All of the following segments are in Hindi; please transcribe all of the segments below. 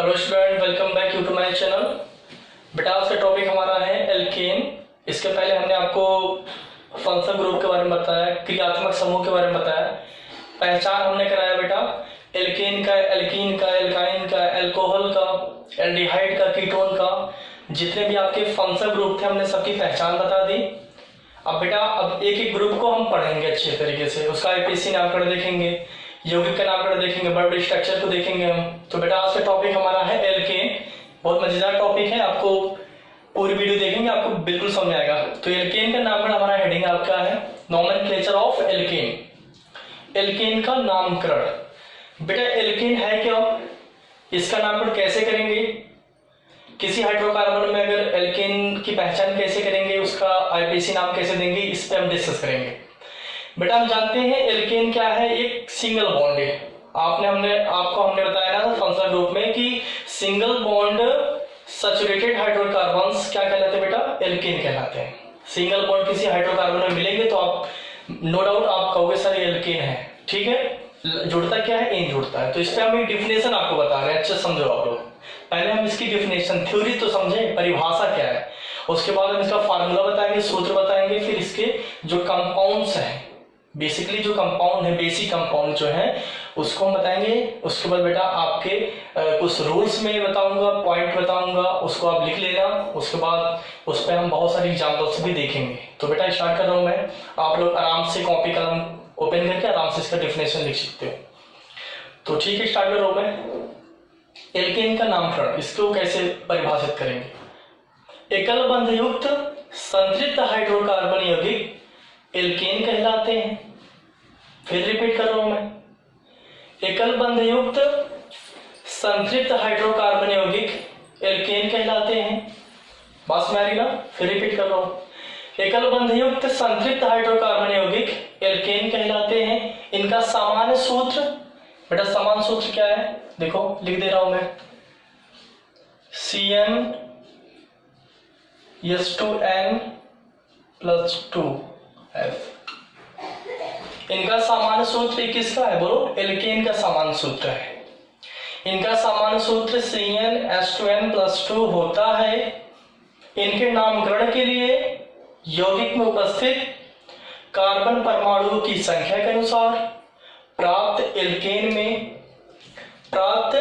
Hello student, welcome back to my channel. बेटा आज का टॉपिक हमारा है एल्केन। इसके पहले हमने आपको फंक्शनल ग्रुप के बारे में बताया, क्रियात्मक समूह के बारे में बताया, पहचान हमने कराया बेटा एल्केन का, एल्कीन का, एल्काइन का, एल्कोहल का, एल्डिहाइड का, कीटोन का, जितने भी आपके फंक्शनल ग्रुप थे हमने सबकी पहचान बता दी। अब बेटा अब एक एक ग्रुप को हम पढ़ेंगे अच्छे तरीके से, उसका आईपीसी नामकरण देखेंगे, यौगिक का नामकरण देखेंगे, बड़े बड़े स्ट्रक्चर को देखेंगे हम। तो बेटा आज का टॉपिक हमारा है एल्केन। बहुत मजेदार टॉपिक है, आपको पूरी वीडियो देखेंगे आपको बिल्कुल समझ आएगा। तो एल्केन का नामकरण हमारा हेडिंग आपका है नोमेनक्लेचर ऑफ एल्केन। एल्केन का नामकरण। बेटा एल्केन है क्या, इसका नामकरण कैसे करेंगे, किसी हाइड्रोकार्बन में अगर एल्केन की पहचान कैसे करेंगे, उसका आईपीसी नाम कैसे देंगे, इस पे हम डिस्कस करेंगे। बेटा हम जानते हैं एल्केन क्या है, एक सिंगल बॉन्ड है। आपको हमने बताया ना फंक्शनल ग्रुप में कि सिंगल बॉन्ड सैचुरेटेड हाइड्रोकार्बन्स क्या कहलाते हैं बेटा, एल्केन कहलाते हैं। सिंगल बॉन्ड किसी हाइड्रोकार्बन में मिलेंगे तो आप नो डाउट आप कहोगे सर एल्केन है, ठीक है। जुड़ता क्या है, इन जुड़ता है। तो इस पे हम एक डिफिनेशन आपको बता रहे हैं, अच्छे समझो आप लोग। पहले हम इसकी डिफिनेशन थ्योरी तो समझे, परिभाषा क्या है, उसके बाद हम इसका फार्मूला बताएंगे, सूत्र बताएंगे, फिर इसके जो कंपाउंड्स हैं, बेसिकली जो कंपाउंड है, बेसिक कंपाउंड जो है उसको हम बताएंगे। उसके बाद बेटा आपके कुछ रूल्स में बताऊंगा, पॉइंट बताऊंगा, उसको आप लिख लेना। उसके बाद उस पर हम बहुत सारी एग्जाम्पल्स भी देखेंगे। तो बेटा स्टार्ट कर रहा हूं मैं, आप लोग आराम से कॉपी कलम ओपन करके आराम से इसका डिफिनेशन लिख सकते हो। तो ठीक है, स्टार्ट कर रहा हूं मैं। एल्केन का नामकरण, इसको कैसे परिभाषित करेंगे। एकल बंध युक्त संतृप्त हाइड्रोकार्बन यौगिक एल्केन कहलाते हैं। फिर रिपीट कर रहा हूं मैं, एकल बंध युक्त संतृप्त हाइड्रोकार्बन यौगिक एल्केन कहलाते हैं। बस मेरी ना, फिर रिपीट कर रहा हूं, एकल बंध युक्त संतृप्त हाइड्रोकार्बन यौगिक एल्केन कहलाते हैं। इनका सामान्य सूत्र, बेटा सामान्य सूत्र क्या है, देखो लिख दे रहा हूं मैं, CnH2n+2F। इनका सामान्य सूत्र किसका है, बोलो, एल्केन का सामान्य सूत्र है। इनका सामान्य सूत्र CnH2n+2 होता है। इनके नामकरण के लिए यौगिक में उपस्थित कार्बन परमाणुओं की संख्या के अनुसार प्राप्त एल्केन में प्राप्त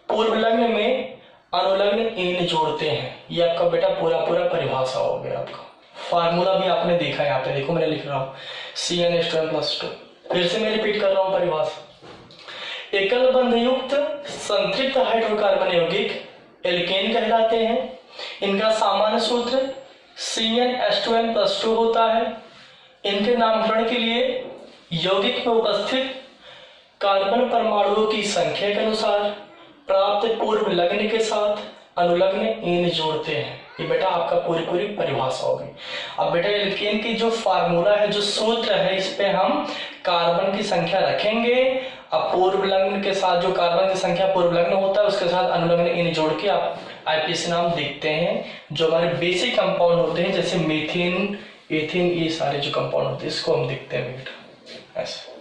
पूर्व लग्न में अनुलग्न इन जोड़ते हैं। ये आपका बेटा पूरा परिभाषा हो गया। आपका फार्मूला भी आपने देखा है, यहाँ पे देखो मैंने लिख रहा हूँ CnH2n+2। फिर से मैं रिपीट कर रहा हूँ परिभाषा। एकल बंध युक्त संतृप्त हाइड्रोकार्बन यौगिक एल्केन कहलाते हैं। इनका सामान्य सूत्र CnH2n+2 होता है। इनके नामकरण के लिए यौगिक में उपस्थित कार्बन परमाणुओं की संख्या के अनुसार प्राप्त पूर्व लग्न के साथ अनुलग्न इन जोड़ते हैं। ये बेटा आपका पूरी परिभाषा होगी। अब बेटा एल्केन की जो फार्मूला है, जो सूत्र है, इस पे हम कार्बन की संख्या रखेंगे। अब पूर्व लग्न के साथ जो कार्बन की संख्या पूर्व लग्न होता है उसके साथ अनुलग्न इन जोड़ के आप आईपीसी नाम देखते हैं। जो हमारे बेसिक कंपाउंड होते हैं जैसे मीथेन, एथेन, ये सारे जो कंपाउंड होते हैं इसको हम देखते हैं बेटा ऐसे,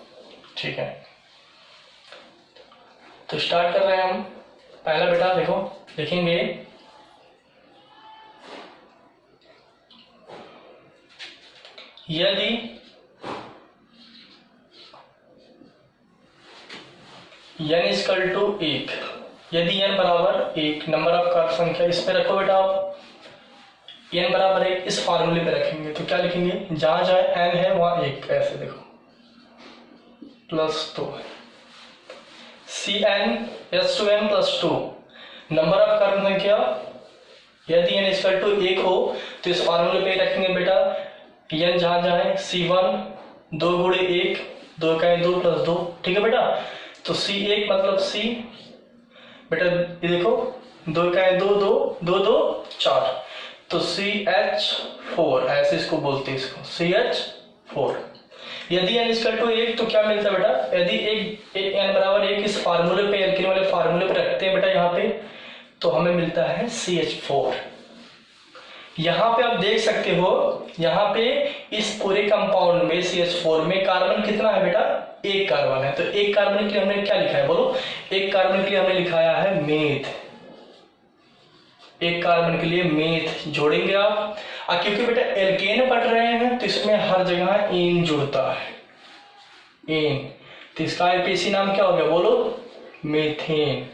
ठीक है। तो स्टार्ट कर रहे हैं हम। पहला बेटा देखो लिखेंगे यदि n=1, यदि n बराबर 1, नंबर ऑफ कार्बन संख्या इस पे रखो बेटा आप, n बराबर 1 इस फार्मूले पे रखेंगे तो क्या लिखेंगे, जहां जहां n है वहां 1, ऐसे देखो +2 CnH2n+2 नंबर ऑफ कार्बन संख्या। यदि n=1 हो तो इस फार्मूले पे रखेंगे बेटा n जहां जहां है C1 2 × 1 2 का 2 + 2, ठीक है बेटा। तो C1 मतलब C बेटा, ये देखो 2 का 2 2 2 2 4, तो CH4 ऐसे इसको बोलते हैं, इसको CH4। यदि n=1 तो क्या मिलता है बेटा, यदि n बराबर 1 इस फार्मूले पे, एल्केन वाले फार्मूले पे रखते हैं बेटा यहाँ पे, तो हमें मिलता है CH4। यहाँ पे आप देख सकते हो, यहाँ पे इस पूरे कंपाउंड में CH4 में कार्बन कितना है बेटा, एक कार्बन है। तो एक कार्बन के लिए हमने क्या लिखा है बोलो, एक कार्बन के लिए हमने लिखाया है मेथ, एक कार्बन के लिए मेथ जोड़ेंगे आप। क्योंकि बेटा एल्केन पढ़ रहे हैं तो इसमें हर जगह एन जुड़ता है, एन, तो इसका आईपीसी नाम क्या हो गया बोलो, मेथेन,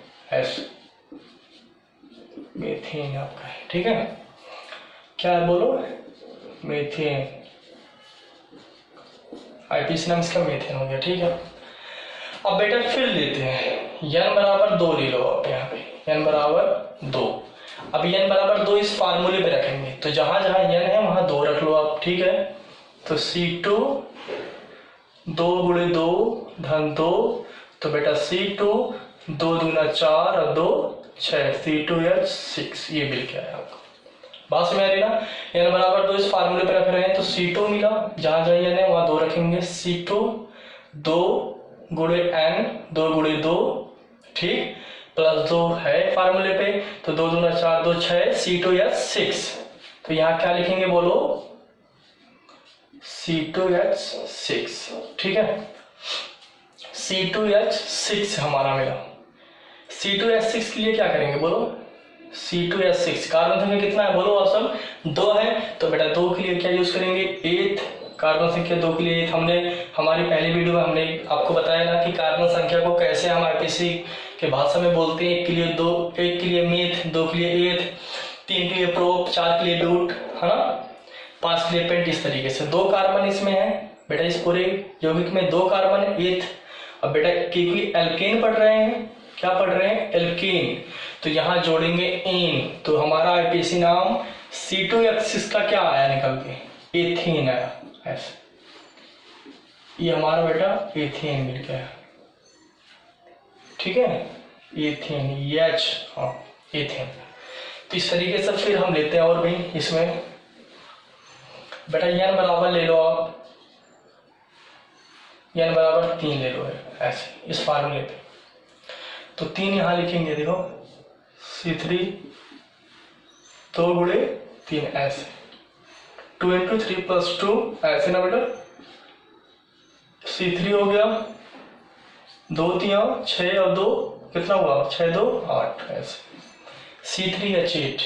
मेथेन आपका है, ठीक है, क्या है बोलो, मेथेन, आईपीसी नाम इसका मेथेन हो गया, ठीक है। अब बेटा फिर लेते हैं, n बराबर 2 ले लो आप, यहाँ पे n बराबर 2। अब n बराबर 2 इस फार्मूले पे रखेंगे, तो जहां जहां n है वहां 2 रख लो आप, ठीक है। तो C2 2 × 2 धन 2, तो बेटा C2 2 दूना 4 और 2 6, C2H6, ये मिल गया है आपको। बात समझ आ रही ना, n बराबर 2 इस फार्मूले पे रख रहे हैं, तो C2 मिला, जहां जहां n है वहां 2 रखेंगे, C2 2 × n 2 × 2, ठीक, प्लस 2 है फार्मूले पे, तो 2 दूना 4 2 6, C2H6, तो यहाँ क्या लिखेंगे बोलो, C2H6, ठीक है, C2H6 हमारा मिला। C2H6 के लिए क्या करेंगे बोलो, C2H6 कार्बन संख्या कितना है बोलो ऑप्शन 2 है, तो बेटा 2 के लिए क्या यूज करेंगे, एथ, कार्बन संख्या 2 के लिए एथ। हमने हमारी पहली वीडियो में हमने आपको बताया ना कि कार्बन संख्या को कैसे हम आईपीसी के भाषा में बोलते हैं, एक के लिए 2, एक के लिए मेथ, 2 के लिए एथ, 3 के लिए प्रोप, 4 के लिए ब्यूट, है ना, 5 के लिए पेंट, इस तरीके से 2 कार्बन इसमें है बेटा, इस पूरे यौगिक में 2 कार्बन एथ। अब बेटा क्योंकि एल्केन पढ़ रहे हैं, क्या पढ़ रहे हैं, एल्केन, तो यहाँ जोड़ेंगे एन, तो हमारा आईपीसी नाम C2H6 का क्या आया निकल के, एथेन आया, ऐसे, ये हमारा बेटा एथेन मिल गया, ठीक है, एथेन, H, हाँ एथेन। तो इस तरीके से फिर हम लेते हैं, और भी इसमें बेटा n बराबर ले लो आप, n बराबर 3 ले लो है, ऐसे इस फार्मूले पे, तो 3 यहाँ लिखेंगे, देखो C3 2 × 3, ऐसे 2 × 3 + 2, ऐसे ना बेटा, C3 हो गया 2 3 6 और 2 कितना हुआ, 6 2 8, ऐसे C3H8,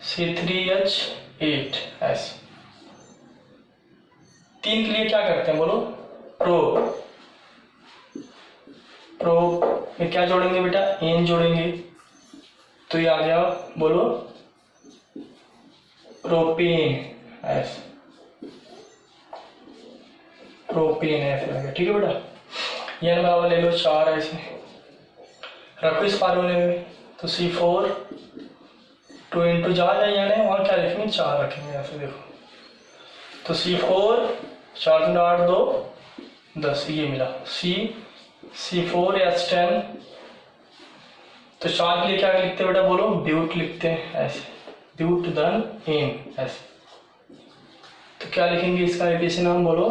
C3H8, ऐसे। 3 के लिए क्या करते हैं बोलो, प्रोप, प्रोप में क्या जोड़ेंगे बेटा, एन जोड़ेंगे, तो ये आ गया बोलो प्रोपेन, ऐसे प्रोपेन ऐसे आ गया, ठीक है बेटा। n बराबर ले लो 4, ऐसे रखो इस फार्मूले में, तो C4 2 × जहाँ जाए n है वहाँ क्या लिखेंगे, 4 रखेंगे, ऐसे देखो, तो C4 4 × 8 2 10, ये मिला, C4H10, तो 4 के लिए क्या लिखते हैं बेटा बोलो, ब्यूट लिखते हैं, ऐसे ब्यूट धन एन, ऐसे, तो क्या लिखेंगे इसका आईपीसी नाम बोलो,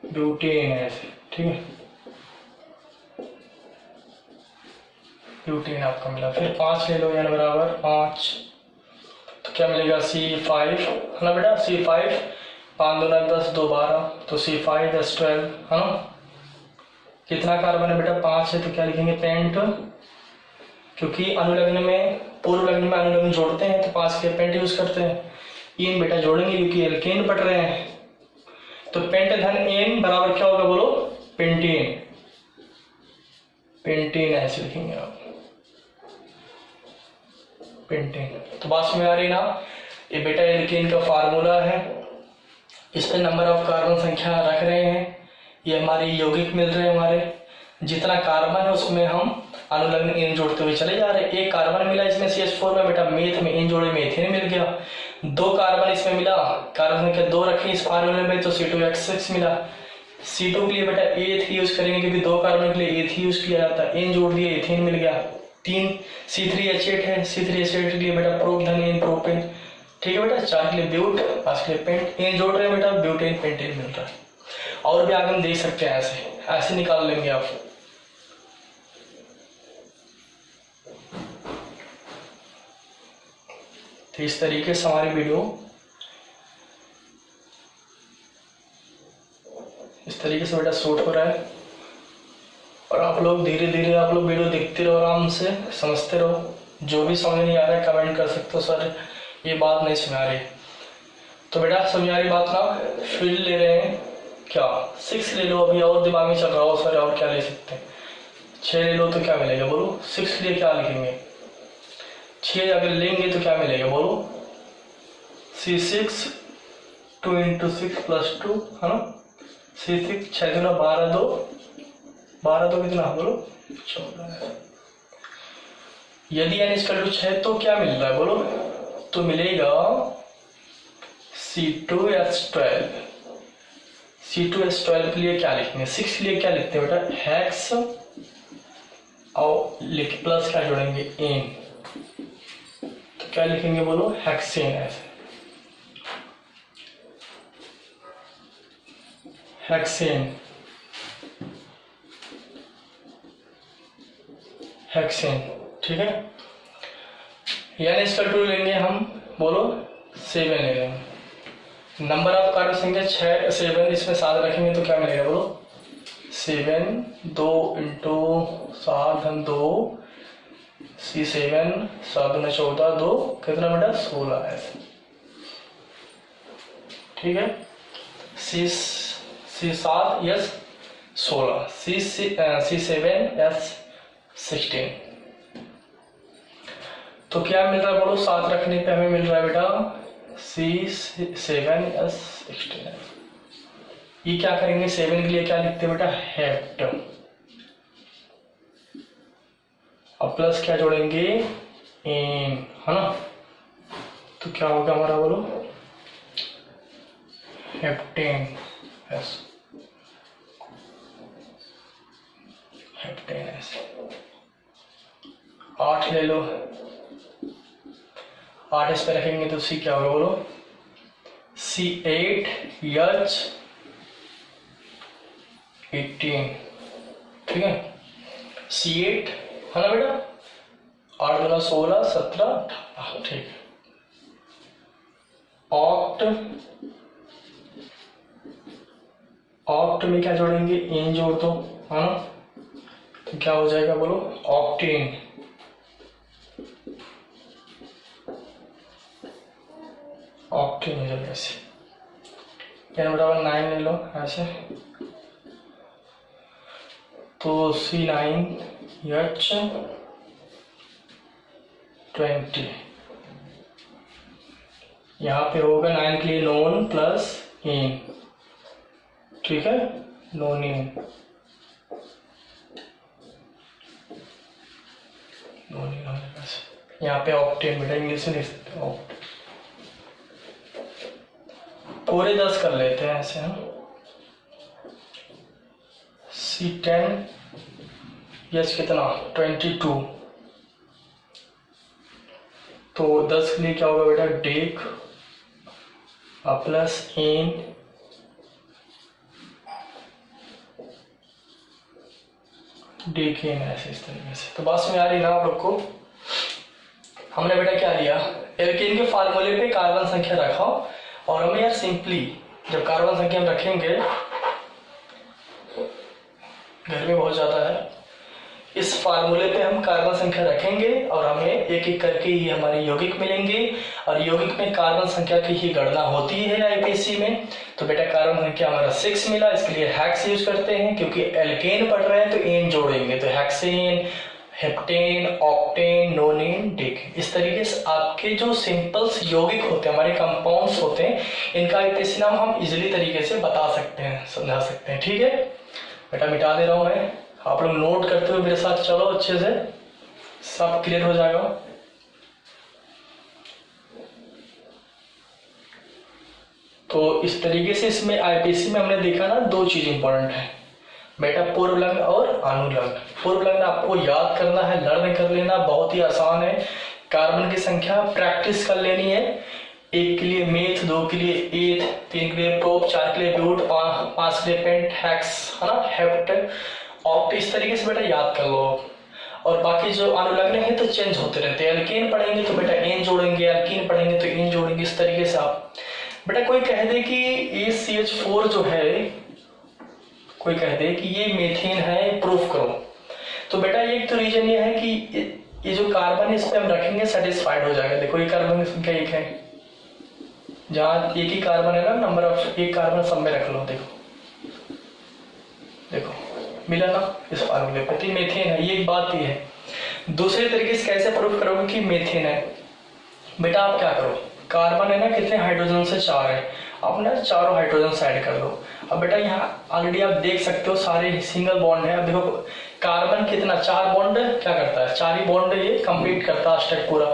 ब्यूटेन, ऐसे, ठीक है, ब्यूटेन आपका मिला। फिर 5 ले लो, n बराबर 5, तो क्या मिलेगा, C5 है ना बेटा, C5 5 दूना 10 2 12, तो C5H12 है ना, कितना कार्बन है बेटा 5 है, तो क्या लिखेंगे, पेंट, क्योंकि अनुलग्न में, पूर्व लग्न में अनुलग्न जोड़ते हैं तो 5 के पेंट यूज करते हैं। इन बेटा जोड़ेंगे क्योंकि एल्केन पढ़ रहे हैं, तो पेंट धन एन बराबर क्या होगा बोलो, पेंटेन, पेंटेन ऐसे लिखेंगे आप, पेंटेन। तो बात में आ रही ना, ये बेटा एल्केन का फार्मूला है, इस पे नंबर ऑफ कार्बन संख्या रख रहे हैं, ये हमारे यौगिक मिल रहे हैं, हमारे जितना कार्बन है उसमें हम अनुलग्न एन जोड़ते हुए चले जा रहे हैं। एक कार्बन मिला इसमें CH4 में बेटा, मेथ में एन जोड़े मेथेन मिल गया, 2 कार्बन इसमें मिला, कार्बन संख्या 2 रखी इस फार्मूले में, तो C2H6 मिला। C2 के लिए बेटा एथ यूज करेंगे क्योंकि 2 कार्बन के लिए एथ यूज किया जाता है, एन जोड़ दिया एथेन मिल गया। 3 C3H8 है, C3H8 के लिए बेटा प्रोप धन एन प्रोपेन, ठीक है बेटा। 4 के लिए ब्यूट, 5 के लिए पेंट, एन जोड़ रहे हैं बेटा, ब्यूटेन पेंटेन मिल रहा है। और भी आगे हम देख सकते हैं, ऐसे निकाल लेंगे आप। इस तरीके से हमारी वीडियो इस तरीके से बेटा शूट हो रहा है, और आप लोग धीरे धीरे आप लोग वीडियो देखते रहो, आराम से समझते रहो। जो भी समझ नहीं आ रहा है कमेंट कर सकते हो, सर ये बात नहीं समझ आ रही। तो बेटा समझ आ रही बात ना, फील्ड ले रहे हैं क्या, 6 ले लो अभी, और दिमाग में चल रहा हो सर और क्या ले सकते हैं, 6 ले लो तो क्या मिलेगा बोलो, 6 लिए क्या लिखेंगे, 6 अगर लेंगे तो क्या मिलेगा बोलो, C6 2 × 6 + 2 है ना, C6 6 × 12 2 कितना बोलो 14। यदि n = 6 तो क्या मिल रहा है बोलो, तो मिलेगा C2H12। C2H12 के लिए क्या लिखेंगे, 6 के लिए क्या लिखते हैं बेटा, हेक्स और लिख प्लस क्या जोड़ेंगे एन, तो क्या लिखेंगे बोलो हेक्सेन। ऐसे हेक्सेन हेक्सेन, ठीक है। n = लेंगे हम बोलो 7 ले लेंगे, नंबर ऑफ कार्बन संख्या 6 7, इसमें 7 रखेंगे तो क्या मिलेगा बोलो 7 2 × 7 2 C7 7 × 14 2 कितना बेटा 16 है, ठीक है। C7 yes 16, C7 yes 16। तो क्या मिल रहा है बोलो, 7 रखने पे हमें मिल रहा है बेटा C7 यस 16। ये क्या करेंगे, 7 के लिए क्या लिखते हैं बेटा हेप्ट, और प्लस क्या जोड़ेंगे एन, है ना। तो क्या होगा हमारा बोलो हेप्टेन, यस हेप्टेन। ऐसे 8 ले लो, 8 इस पे रखेंगे तो C क्या होगा बोलो C8H 18, ठीक है। C8 है ना बेटा, 8 × 16 17 18, ठीक है। ऑक्ट में क्या जोड़ेंगे एन जोड़ दो, है ना, तो क्या हो जाएगा बोलो ऑक्टेन, ऑक्टेन हो जाएगा। ऐसे n = 9 ले लो ऐसे, तो C9H 20, यहाँ पे होगा 9 के लिए नॉन प्लस इन, ठीक है, नॉन इन यहाँ पे ऑक्टेन बेटा इंग्लिश में लिख सकते हो ऑक्ट। पूरे 10 कर लेते हैं ऐसे हम, C10 यस कितना 22, तो 10 के लिए क्या होगा बेटा डेक प्लस इन डेकेन, ऐसे इस तरीके से। तो बात में आ रही ना आप लोग को, हमने बेटा क्या लिया, एल्केन के फार्मूले पे कार्बन संख्या रखा, और हमें यार सिंपली जब कार्बन संख्या हम रखेंगे, गर्मी बहुत ज़्यादा है, इस फार्मूले पे हम कार्बन संख्या रखेंगे और हमें एक एक करके ही हमारे यौगिक मिलेंगे, और यौगिक में कार्बन संख्या की ही गणना होती है आईपीसी में। तो बेटा कार्बन संख्या हमारा 6 मिला, इसके लिए हेक्स यूज करते हैं, क्योंकि एल्केन पढ़ रहे हैं तो एन जोड़ेंगे, तो हेक्सेन हेप्टेन ऑक्टेन नोनेन डेकेन। इस तरीके से आपके जो सिंपल्स यौगिक होते हैं, हमारे कंपाउंड्स होते हैं, इनका आईपीसी नाम हम इजीली तरीके से बता सकते हैं, समझा सकते हैं, ठीक है। बेटा मिटा दे रहा हूं मैं, आप लोग नोट करते हुए मेरे साथ चलो, अच्छे से सब क्लियर हो जाएगा। तो इस तरीके से इसमें आईपीसी में हमने देखा ना, 2 चीज इंपॉर्टेंट है बेटा, पूर्व लग्न और अनुलग्न। पूर्व लग्न आपको याद करना है, लर्न कर लेना, बहुत ही आसान है। कार्बन की संख्या प्रैक्टिस कर लेनी है, 1 के लिए मेथ, 2 के लिए एथ, 3 के लिए प्रोप, 4 के लिए ब्यूट, 5 के लिए पेंट, हेक्स, है ना, हेप्ट, ऑक्ट। इस तरीके से बेटा याद कर लो। और बाकी जो अनुलग्न है तो चेंज होते रहते हैं। एल्केन पढ़ेंगे तो बेटा एन जोड़ेंगे, एल्कीन पढ़ेंगे तो एन जोड़ेंगे, इस तरीके से आप। बेटा कोई कह दे कि ACH4 जो है, कोई कह दे कि ये मीथेन है, प्रूफ करो, तो बेटा एक तो रीजन ये है कि ये जो कार्बन है इस पे हम रखेंगे सेटिस्फाइड हो जाएगा। देखो ये कार्बन की संख्या 1 है, जहां एक ही कार्बन है ना, नंबर ऑफ एक कार्बन सब में रख लो। देखो देखो मिला ना इस फार्मूले पे, तो मीथेन है, ये एक बात ही है। दूसरे तरीके से कैसे प्रूफ करोगे कि मीथेन है? बेटा आप क्या करो, कार्बन है ना, कितने हाइड्रोजन से 4 है, आप ना चारों हाइड्रोजन से ऐड कर दो। अब बेटा यहाँ ऑलरेडी आप देख सकते हो सारे सिंगल बॉन्ड है। अब देखो कार्बन कितना, 4 बॉन्ड क्या करता है, 4 ही बॉन्ड ये कंप्लीट करता है स्टेप पूरा।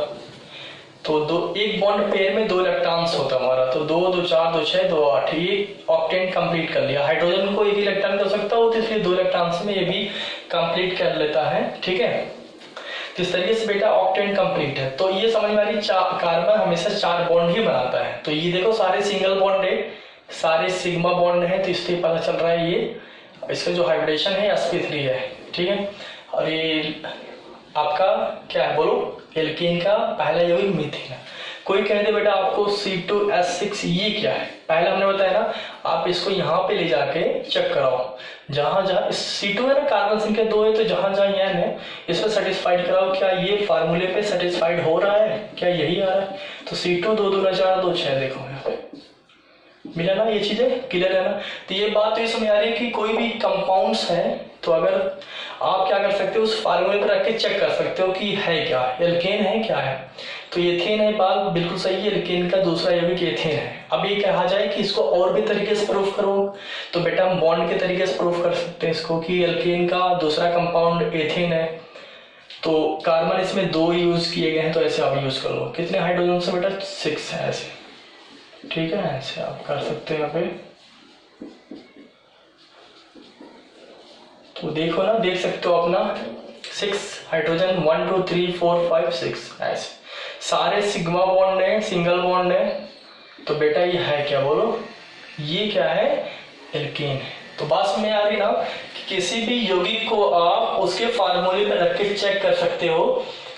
तो एक बॉन्ड पेयर में 2 इलेक्ट्रॉन्स होता है हमारा, तो 2 2 4 2 6 2 8, ये ऑक्टेन कंप्लीट कर लिया। हाइड्रोजन को 1 इलेक्ट्रॉन कर सकता हो, तो इसलिए 2 इलेक्ट्रॉन्स में ये भी कंप्लीट कर लेता है, ठीक है। तो इस तरीके से बेटा ऑक्टेन कंप्लीट है। तो ये समझ में आ रही, कार्बन हमेशा 4 बॉन्ड ही बनाता है। तो ये देखो सारे सिंगल बॉन्ड है, सारे सिग्मा बॉन्ड है, तो इसलिए पता चल रहा है ये इसका जो हाइब्रिडेशन है sp3 है, ठीक है। और ये आपका क्या है बोलो, एल्केन का पहला यौगिक मीथेन है। कोई कह दे बेटा आपको C2H6 ये क्या है, पहले हमने बताया ना, आप इसको यहाँ पे ले जाके चेक कराओ, जहां जहां C2 है ना, कार्बन संख्या 2 है, तो जहां जहां N है इस पर सेटिस्फाइड कराओ, क्या ये फार्मूले पे सेटिस्फाइड हो रहा है, क्या यही आ रहा है। तो C2 2 2 4 2 6, देखो यहाँ पे मिला ना, ये चीजें क्लियर है ना। तो ये बात तो ये समझ आ रही है कि कोई भी कंपाउंड्स है तो अगर आप क्या कर सकते हो, उस फार्मूले पर रख के चेक कर सकते हो कि है क्या, एल्केन है क्या है। तो एथेन है, बात बिल्कुल सही है, एल्केन का दूसरा यौगिक एथेन है। अब ये कहा जाए कि इसको और भी तरीके से प्रूफ करो, तो बेटा हम बॉन्ड के तरीके से प्रूफ कर सकते हैं इसको कि एल्केन का दूसरा कंपाउंड एथेन है। तो कार्बन इसमें 2 यूज किए गए हैं, तो ऐसे आप यूज कर लो। कितने हाइड्रोजन से बेटा, 6 है, ऐसे ठीक है, ऐसे आप कर सकते हैं यहाँ पे। तो देखो ना, देख सकते हो अपना 6 हाइड्रोजन, 1 2 3 4 5 6, ऐसे सारे सिग्मा बॉन्ड है, सिंगल बॉन्ड है। तो बेटा ये है क्या बोलो, ये क्या है, एल्केन है। तो बात समझ आ रही ना कि किसी भी यौगिक को आप उसके फार्मूले पर रख के चेक कर सकते हो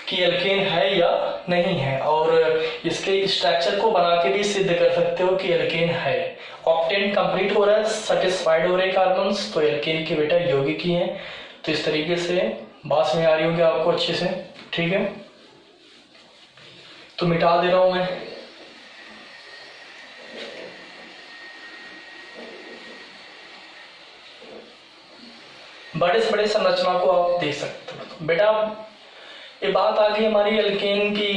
कि एल्केन है या नहीं है, और इसके स्ट्रक्चर को बना के भी सिद्ध कर सकते हो कि एल्केन है। ऑक्टेन कंप्लीट हो रहा है, सेटिस्फाइड हो रहे हैं कार्बन्स, तो एल्केन के बेटा यौगिक ही है। तो इस तरीके से बात में आ रही होगी आपको अच्छे से, ठीक है। तो मिटा दे रहा हूं मैं। बड़े से बड़े संरचना को आप देख सकते हो। बेटा ये बात आ गई हमारी एल्केन की।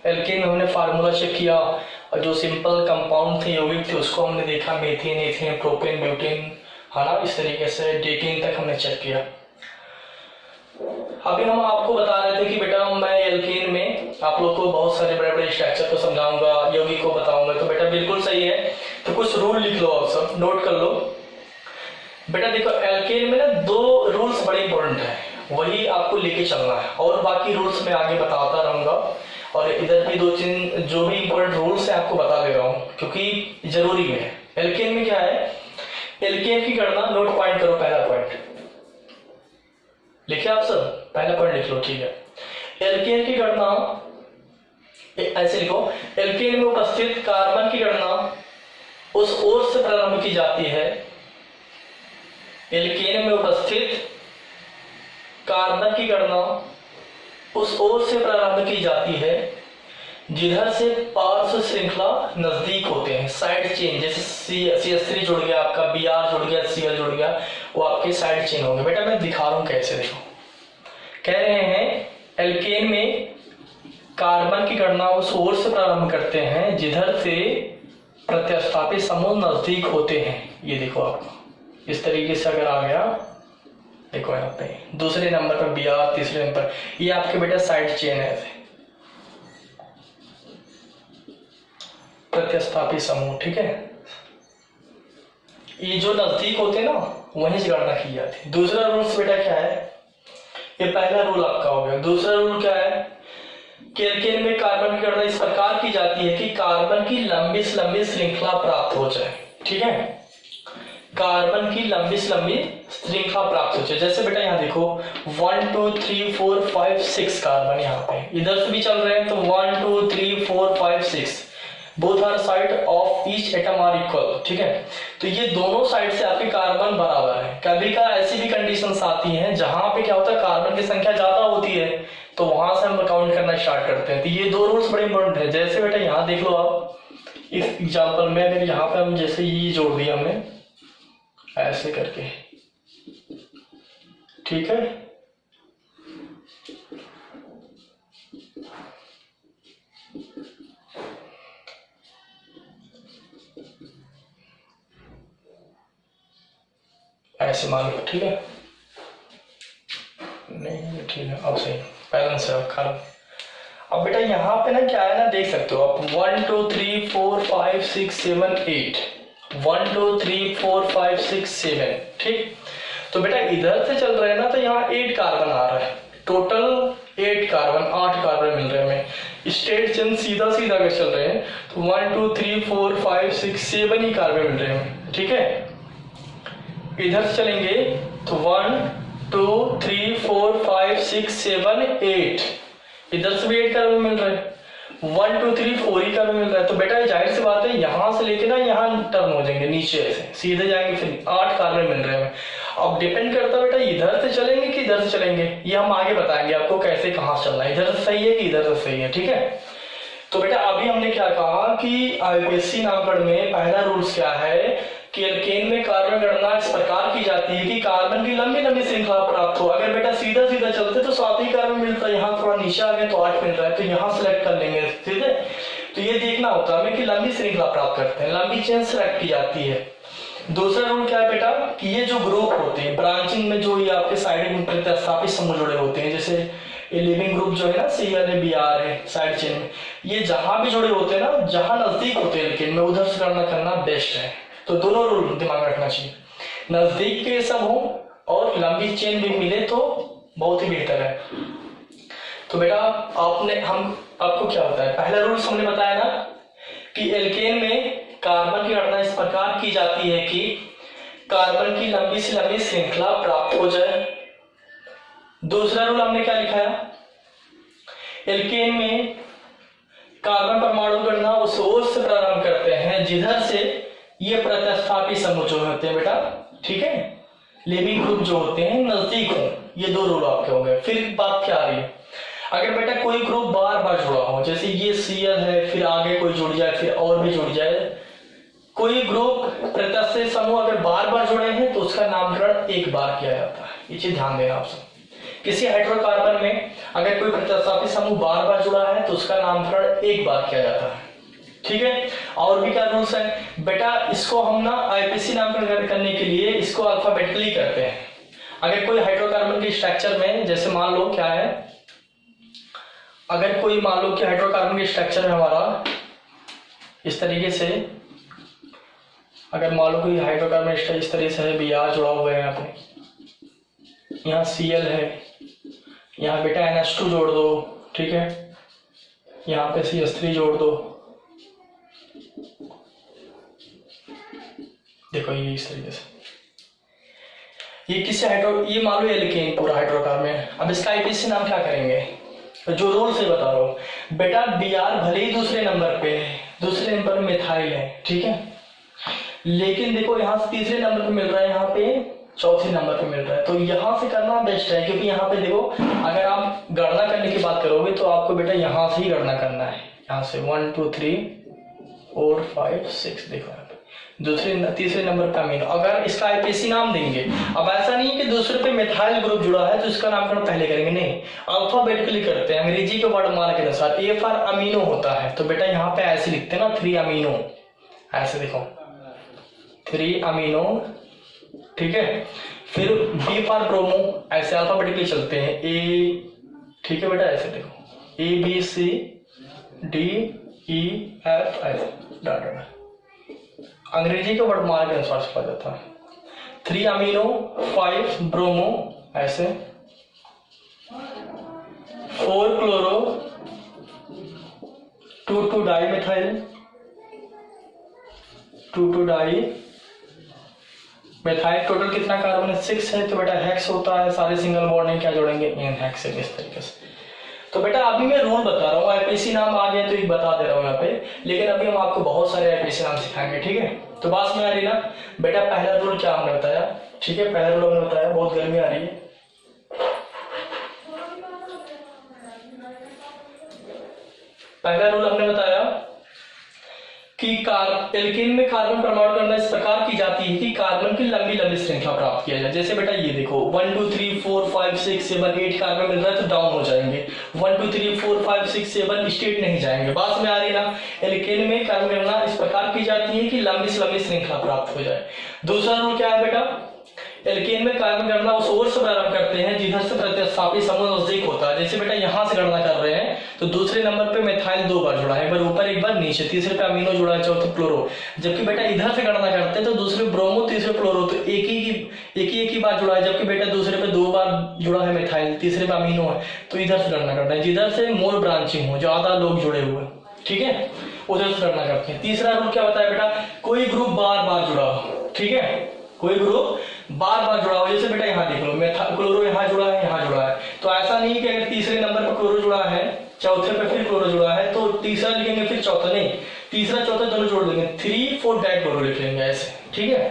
एल्केन में हमने फार्मूला चेक किया, और जो सिंपल कंपाउंड थे, यौगिक थे, उसको हमने देखा, मीथेन, एथेन, प्रोपेन, ब्यूटेन, है ना, इस तरीके से डेकेन तक हमने चेक किया। अभी हम आपको बता रहे थे कि बेटा मैं एल्केन में आप लोग को बहुत सारे बड़े बड़े स्ट्रक्चर को समझाऊंगा, यौगिक को बताऊंगा। तो बेटा बिल्कुल सही है, तो कुछ रूल लिख लो, आप सब नोट कर लो। बेटा देखो एल्केन में ना 2 रूल्स बड़े इंपॉर्टेंट है, वही आपको लेके चलना है, और बाकी रूल्स मैं आगे बताता रहूंगा। और इधर भी 2-3 जो भी इंपॉर्टेंट रूल्स है आपको बता दे रहा हूँ, क्योंकि जरूरी है। एल्केन में क्या है, एल्केन की गणना, नोट पॉइंट करो, पहला पॉइंट लिखे आप सब, पहला पॉइंट लिख लो, ठीक है। एल्केन की गणना ऐसे लिखो, एल्केन में उपस्थित कार्बन की गणना उस ओर से प्रारंभ की जाती है। एल्केन में उपस्थित कार्बन की गणना उस ओर से प्रारंभ की जाती है जिधर से पार्श्व श्रृंखला नजदीक होते हैं, साइड चेन। जैसे CH3 जुड़ गया आपका, Br जुड़ गया, Cl जुड़ गया, वो आपके साइड चेन होंगे। बेटा मैं दिखा रहा हूं कैसे, देखो कह रहे हैं एल्केन में कार्बन की गणना उस ओर से प्रारंभ करते हैं जिधर से प्रतिस्थापित समूह नजदीक होते हैं। ये देखो आपको इस तरीके से अगर आ गया, देखो यहाँ पे दूसरे नंबर पर Br, तीसरे नंबर, ये आपके बेटा साइड चेन है, ऐसे प्रतिस्थापित समूह, ठीक है। ये जो नजदीक होते हैं ना, वहीं से गणना की जाती है। दूसरा रूल बेटा क्या है, ये पहला रूल आपका हो गया। दूसरा रूल क्या है कि एल्केन में कार्बन की गणना इस प्रकार की जाती है कि कार्बन की लंबी से लंबी श्रृंखला प्राप्त हो जाए, ठीक है। कार्बन की लंबी से लंबी श्रृंखला प्राप्त हो जाए। जैसे बेटा यहाँ देखो 1 2 3 4 5 6 कार्बन यहाँ पे इधर से भी चल रहे हैं, तो 1 2 3 4 5 6 both are side of each atom are equal, ठीक है। तो ये दोनों साइड से आपके कार्बन बराबर है। कभी का ऐसी भी कंडीशंस आती हैं जहां पे क्या होता है कार्बन की संख्या ज्यादा होती है, तो वहां से हम काउंट करना स्टार्ट करते हैं। तो ये दो रूल्स बड़े इंपॉर्टेंट है। जैसे बेटा यहाँ देख लो आप इस एग्जाम्पल में, अगर यहाँ पे हम जैसे ये जोड़ दिया हमने ऐसे करके, ठीक है, ऐसे मान लो, ठीक है, नहीं ठीक है, अब सही बैलेंस है कार्बन। अब बेटा यहाँ पे ना क्या है ना, देख सकते हो आप 1 2 3 4 5 6 7 8 1 2 3 4 5 6 7, ठीक। तो बेटा इधर से चल रहे हैं ना, तो यहाँ 8 कार्बन आ रहा है, टोटल 8 कार्बन, 8 कार्बन मिल रहे हैं हमें। स्टेट चेन सीधा सीधा अगर चल रहे हैं तो 1 2 3 4 5 6 7 ही कार्बन मिल रहे हैं, ठीक है। इधर से चलेंगे तो 1 2 3 4 5 6 7 8, इधर से भी 8 कार्बन मिल रहा है, 1 2 3 4 ही कार्बन मिल रहा है। तो बेटा जाहिर सी बात है यहां से लेके ना यहाँ टर्न हो जाएंगे, नीचे ऐसे सीधे जाएंगे, फिर 8 कार्बन मिल रहे हैं। अब डिपेंड करता है बेटा इधर से चलेंगे कि इधर से चलेंगे, ये हम आगे बताएंगे आपको कैसे कहां से चलना है, इधर से सही है कि इधर से सही है, ठीक है। तो बेटा अभी हमने क्या कहा कि आईपीएससी नामकरण में पहला रूल्स क्या है कि एल्केन में कार्बन गणना इस प्रकार की जाती है कि कार्बन की लंबी लंबी श्रृंखला प्राप्त हो। अगर बेटा सीधा सीधा चलते तो 7 ही कार्बन मिलता है, यहाँ थोड़ा नीचे आ गए तो 8 मिल रहा है, तो यहाँ सेलेक्ट कर लेंगे, ठीक है। तो ये देखना होता है हमें कि लंबी श्रृंखला प्राप्त करते हैं, लंबी चेन सेलेक्ट की जाती है। दूसरा रूल क्या है बेटा कि ये जो ग्रुप होते हैं ब्रांचिंग में, जो ये आपके साइड में प्रतिस्थापित समूह जुड़े होते हैं, जैसे ये लिविंग ग्रुप जो है ना CL है BR है साइड चेन में, ये जहां भी जुड़े होते हैं ना, जहां नजदीक होते हैं लेकिन में उधर से गणना करना बेस्ट है। तो दोनों रूल दिमाग में रखना चाहिए, नजदीक के समूह और लंबी चेन भी मिले तो बहुत ही बेहतर है। तो बेटा आपको क्या होता है, पहला रूल हमने बताया ना कि एल्केन में कार्बन की गणना इस प्रकार की जाती है कि कार्बन की लंबी से लंबी श्रृंखला प्राप्त हो जाए। दूसरा रूल हमने क्या लिखा है, एल्केन में कार्बन परमाणु गणना उस ओर से प्रारंभ करते हैं जिधर से ये प्रतिस्थापित समूह जो होते हैं बेटा, ठीक है, लिविंग ग्रुप जो होते हैं नजदीक हो। ये दो रूल आपके हो गए। फिर बात क्या आ रही है, अगर बेटा कोई ग्रुप बार बार जुड़ा हो, जैसे ये CL है, फिर आगे कोई जुड़ जाए, फिर और भी जुड़ जाए, कोई ग्रुप प्रतिस्थापित समूह अगर बार बार जुड़े हैं तो उसका नामकरण एक बार किया जाता है। ये चीज ध्यान देना आप सब। किसी हाइड्रोकार्बन में अगर कोई प्रतिस्थापित समूह बार बार जुड़ा है तो उसका नामकरण एक बार किया जाता है, ठीक है। और भी क्या रूल्स है बेटा, इसको हम ना आईपीसी नामकरण करने के लिए इसको अल्फाबेटिकली करते हैं। अगर कोई हाइड्रोकार्बन के स्ट्रक्चर में, जैसे मान लो क्या है, अगर कोई मान लो कि हाइड्रोकार्बन के स्ट्रक्चर में हमारा इस तरीके से, अगर मान लो कोई हाइड्रोकार्बन इस तरीके से है, BR जुड़ा हुआ है, यहाँ पे यहाँ CL है, यहाँ बेटा NH2 जोड़ दो, ठीक है, यहाँ पे CH3 जोड़ दो, देखो ये इस तरीके से, ये किसी ये मान लो एल्केन पूरा हाइड्रोकार्बन है। अब इसका आईपीसी नाम क्या करेंगे, तो जो रूल से बता रहा हूं बेटा, BR भले ही दूसरे नंबर पे है, दूसरे नंबर में मिथाइल है, ठीक है, लेकिन देखो यहाँ से तीसरे नंबर पे मिल रहा है, यहाँ पे चौथे नंबर पे मिल रहा है, तो यहाँ से करना बेस्ट है। क्योंकि यहाँ पे देखो अगर आप गणना करने की बात करोगे तो आपको बेटा यहाँ से ही गणना करना है, यहाँ से 1 2 3 4 5 6, देखो यहाँ पे तीसरे नंबर पे अमीनो। अगर इसका आईपीसी नाम देंगे, अब ऐसा नहीं है कि दूसरे पे मिथाइल ग्रुप जुड़ा है तो इसका नामकरण पहले करेंगे, नहीं, अल्फाबेटिकली करते हैं, अंग्रेजी के वर्णमाला के अनुसार। A फॉर अमीनो होता है, तो बेटा यहाँ पे ऐसे लिखते हैं ना 3 अमीनो, ऐसे देखो 3 अमीनो, ठीक है। फिर B फॉर ब्रोमो, ऐसे अल्फाबेटिकली चलते हैं, A, ठीक है बेटा, ऐसे देखो A B C D E F, ऐसे डॉट डॉट, अंग्रेजी के वर्णमाला के अनुसार छपा जाता है। 3 अमीनो, 5 ब्रोमो, ऐसे 4 chloro, 2 di methyl, 2 di methyl total कितना कार्बन है 6 है, तो बेटा हेक्स होता है, सारे सिंगल बॉन्ड है क्या जोड़ेंगे एन हेक्स है इस तरीके से। तो बेटा अभी मैं रूल बता रहा हूँ, आईपीसी नाम आ गया तो एक बता दे रहा हूँ यहाँ पे, लेकिन अभी हम आपको बहुत सारे आईपीसी नाम सिखाएंगे, ठीक है। तो बात में आ रही ना बेटा, पहला रूल क्या हमने बताया, ठीक है, पहला रूल हमने बताया, बहुत गर्मी आ रही है, पहला रूल हमने बताया कि एल्केन में कार्बन परमाणु गणना इस प्रकार की जाती है कि कार्बन की लंबी लंबी श्रृंखला प्राप्त किया जाए। जैसे बेटा ये देखो 1 2 3 4 5 6 7 8 कार्बन मिल रहा है तो डाउन हो जाएंगे, 1 2 3 4 5 6 7 स्टेट नहीं जाएंगे। बात में आ रही ना, एल्केन में कार्बन गणना इस प्रकार की जाती है कि लंबी से लंबी श्रृंखला प्राप्त हो जाए। दूसरा रूल क्या है बेटा, एल्केन में कार्बन गणना उस ओर से प्रारंभ करते हैं जिधर से प्रतिस्थापित समूह नजदीक होता है। जैसे बेटा यहाँ से गणना कर रहे हैं तो दूसरे नंबर पे मिथाइल 2 बार जुड़ा है, एक बार ऊपर एक बार नीचे, तीसरे पे अमीनो जुड़ा है, चौथे क्लोरो। जबकि बेटा इधर से गणना करते हैं तो दूसरे ब्रोमो तीसरे क्लोरो, तो एक ही बार जुड़ा है, जबकि बेटा दूसरे पे 2 बार जुड़ा है मिथाइल, तीसरे पे अमीनो है, तो इधर से गणना करते हैं जिधर से मोर ब्रांचिंग हो, ज्यादा लोग जुड़े हुए, ठीक है, उधर से गणना करते हैं। तीसरा रूल क्या बताया बेटा, कोई ग्रुप बार बार जुड़ा हो, ठीक है, कोई ग्रुप बार बार जुड़ा हो। जैसे बेटा यहाँ देख लो क्लोरो यहाँ जुड़ा है, यहाँ जुड़ा है, तो ऐसा नहीं कि अगर तीसरे नंबर पर क्लोरो जुड़ा है, चौथे पे फिर क्लोरो जुड़ा है तो तीसरा लिखेंगे फिर चौथा नहीं, तीसरा चौथा दोनों जोड़ देंगे, 3 4 डाई क्लोरो लिख लेंगे ऐसे, ठीक है।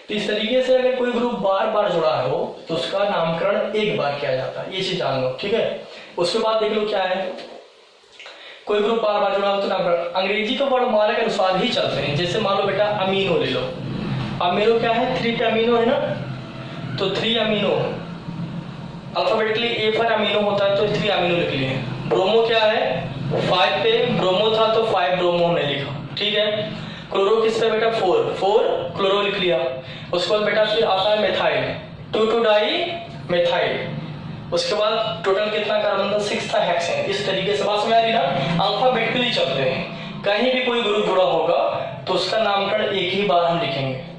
तो इस तरीके से अगर कोई ग्रुप बार बार जुड़ा हो तो उसका नामकरण एक बार किया जाता है, ये चीज जान लो, ठीक है। उसके बाद देख लो क्या है, कोई ग्रुप बार बार जुड़ा हो तो नामकरण अंग्रेजी के वर्णमाला के अनुसार ही चलते हैं। जैसे मान लो बेटा अमीनो ले लो, अमीनो क्या है 3 पे अमीनो है ना, तो 3 अमीनो अल्फाबेटिकली ए पर अमीनो होता है तो 3 अमीनो लिख लिए। ब्रोमो क्या है 5 पे ब्रोमो था तो 5 ब्रोमो हमने लिखा, ठीक है। क्लोरो किस पे बेटा 4 क्लोरो लिख लिया। उसके बाद बेटा फिर आता है मिथाइल 2 डाई मिथाइल, उसके बाद टोटल कितना कार्बन था 6 था हेक्सेन। इस तरीके से बात में आ रही ना, अल्फाबेटिकली चलते हैं, कहीं भी कोई ग्रुप जुड़ा होगा तो उसका नामकरण एक ही बार हम लिखेंगे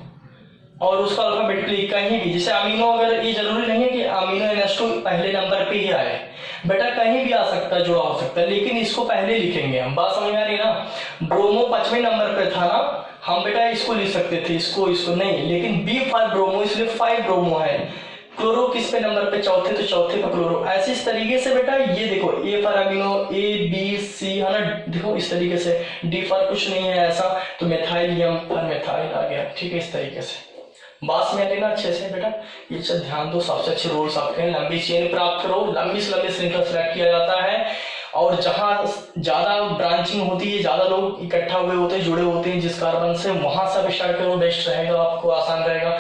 और उसका अल्फाबेटिकली कहीं भी, जैसे अमीनो, अगर ये जरूरी नहीं है कि अमीनो NH2 पहले नंबर पे ही आए, बेटा कहीं भी आ सकता है, जुड़ा हो सकता है, लेकिन इसको पहले लिखेंगे हम। बात समझ में आ रही ना, ब्रोमो 5वें नंबर पे था ना, हम बेटा इसको लिख सकते थे, इसको नहीं, लेकिन B5 ब्रोमो इसलिए 5 ब्रोमो है। क्लोरो किस पे नंबर पे चौथे, तो चौथे पे क्लोरो। ऐसे इस तरीके से बेटा ये देखो ए पर अमीनो A B C है ना, देखो इस तरीके से, D पर कुछ नहीं है ऐसा, तो मिथाइल M पर मिथाइल आ गया, ठीक है, इस तरीके से। बात में लेना अच्छे से बेटा, ये सब ध्यान दो, सबसे अच्छे रूल्स आपके हैं। लंबी चेन प्राप्त करो, लंबी से लंबी श्रृंखला सेलेक्ट किया जाता है, और जहां ज्यादा ब्रांचिंग होती है, ज्यादा लोग इकट्ठा हुए होते हैं, जुड़े होते हैं जिस कार्बन से, वहां से स्टार्ट करो, बेस्ट रहेगा, आपको आसान रहेगा।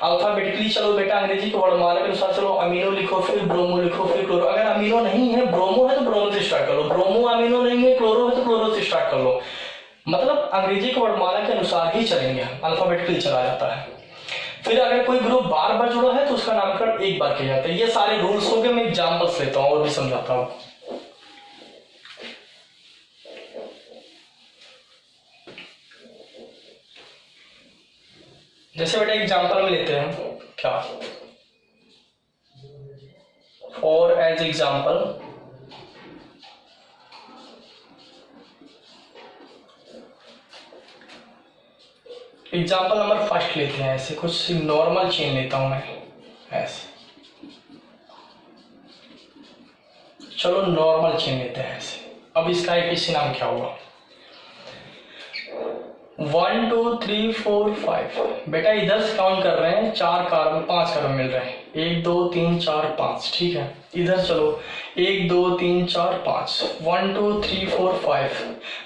अल्फाबेटिकली चलो बेटा, अंग्रेजी के वर्णमाला के अनुसार चलो, अमीनो लिखो, फिर ब्रोमो लिखो, फिर क्लोरो। अगर अमीनो नहीं है, ब्रोमो है तो ब्रोमो से स्टार्ट करो, ब्रोमो अमीनो नहीं है, क्लोरो है तो क्लोरो से स्टार्ट कर लो। मतलब अंग्रेजी के वर्णमाला के अनुसार ही चलेंगे, अल्फाबेटिकली चला जाता है। फिर अगर कोई ग्रुप बार बार जुड़ा है तो उसका नामकरण एक बार किया जाता है। ये सारे रूल्स हो गए, मैं एग्जांपल्स लेता हूं और भी समझाता हूं। जैसे बेटा एग्जांपल में लेते हैं क्या, और एज एग्जांपल नंबर फर्स्ट लेते हैं, ऐसे कुछ नॉर्मल चेन लेता हूं मैं ऐसे, चलो नॉर्मल चेन लेते हैं ऐसे। अब इसका आईपीसी नाम क्या होगा, 1 2 3 4 5। बेटा इधर से काउंट कर रहे हैं, 4 कार्बन 5 कार्बन मिल रहे हैं, 1 2 3 4 5, ठीक है। इधर चलो 1 2 3 4 5, 1 2 3 4 5,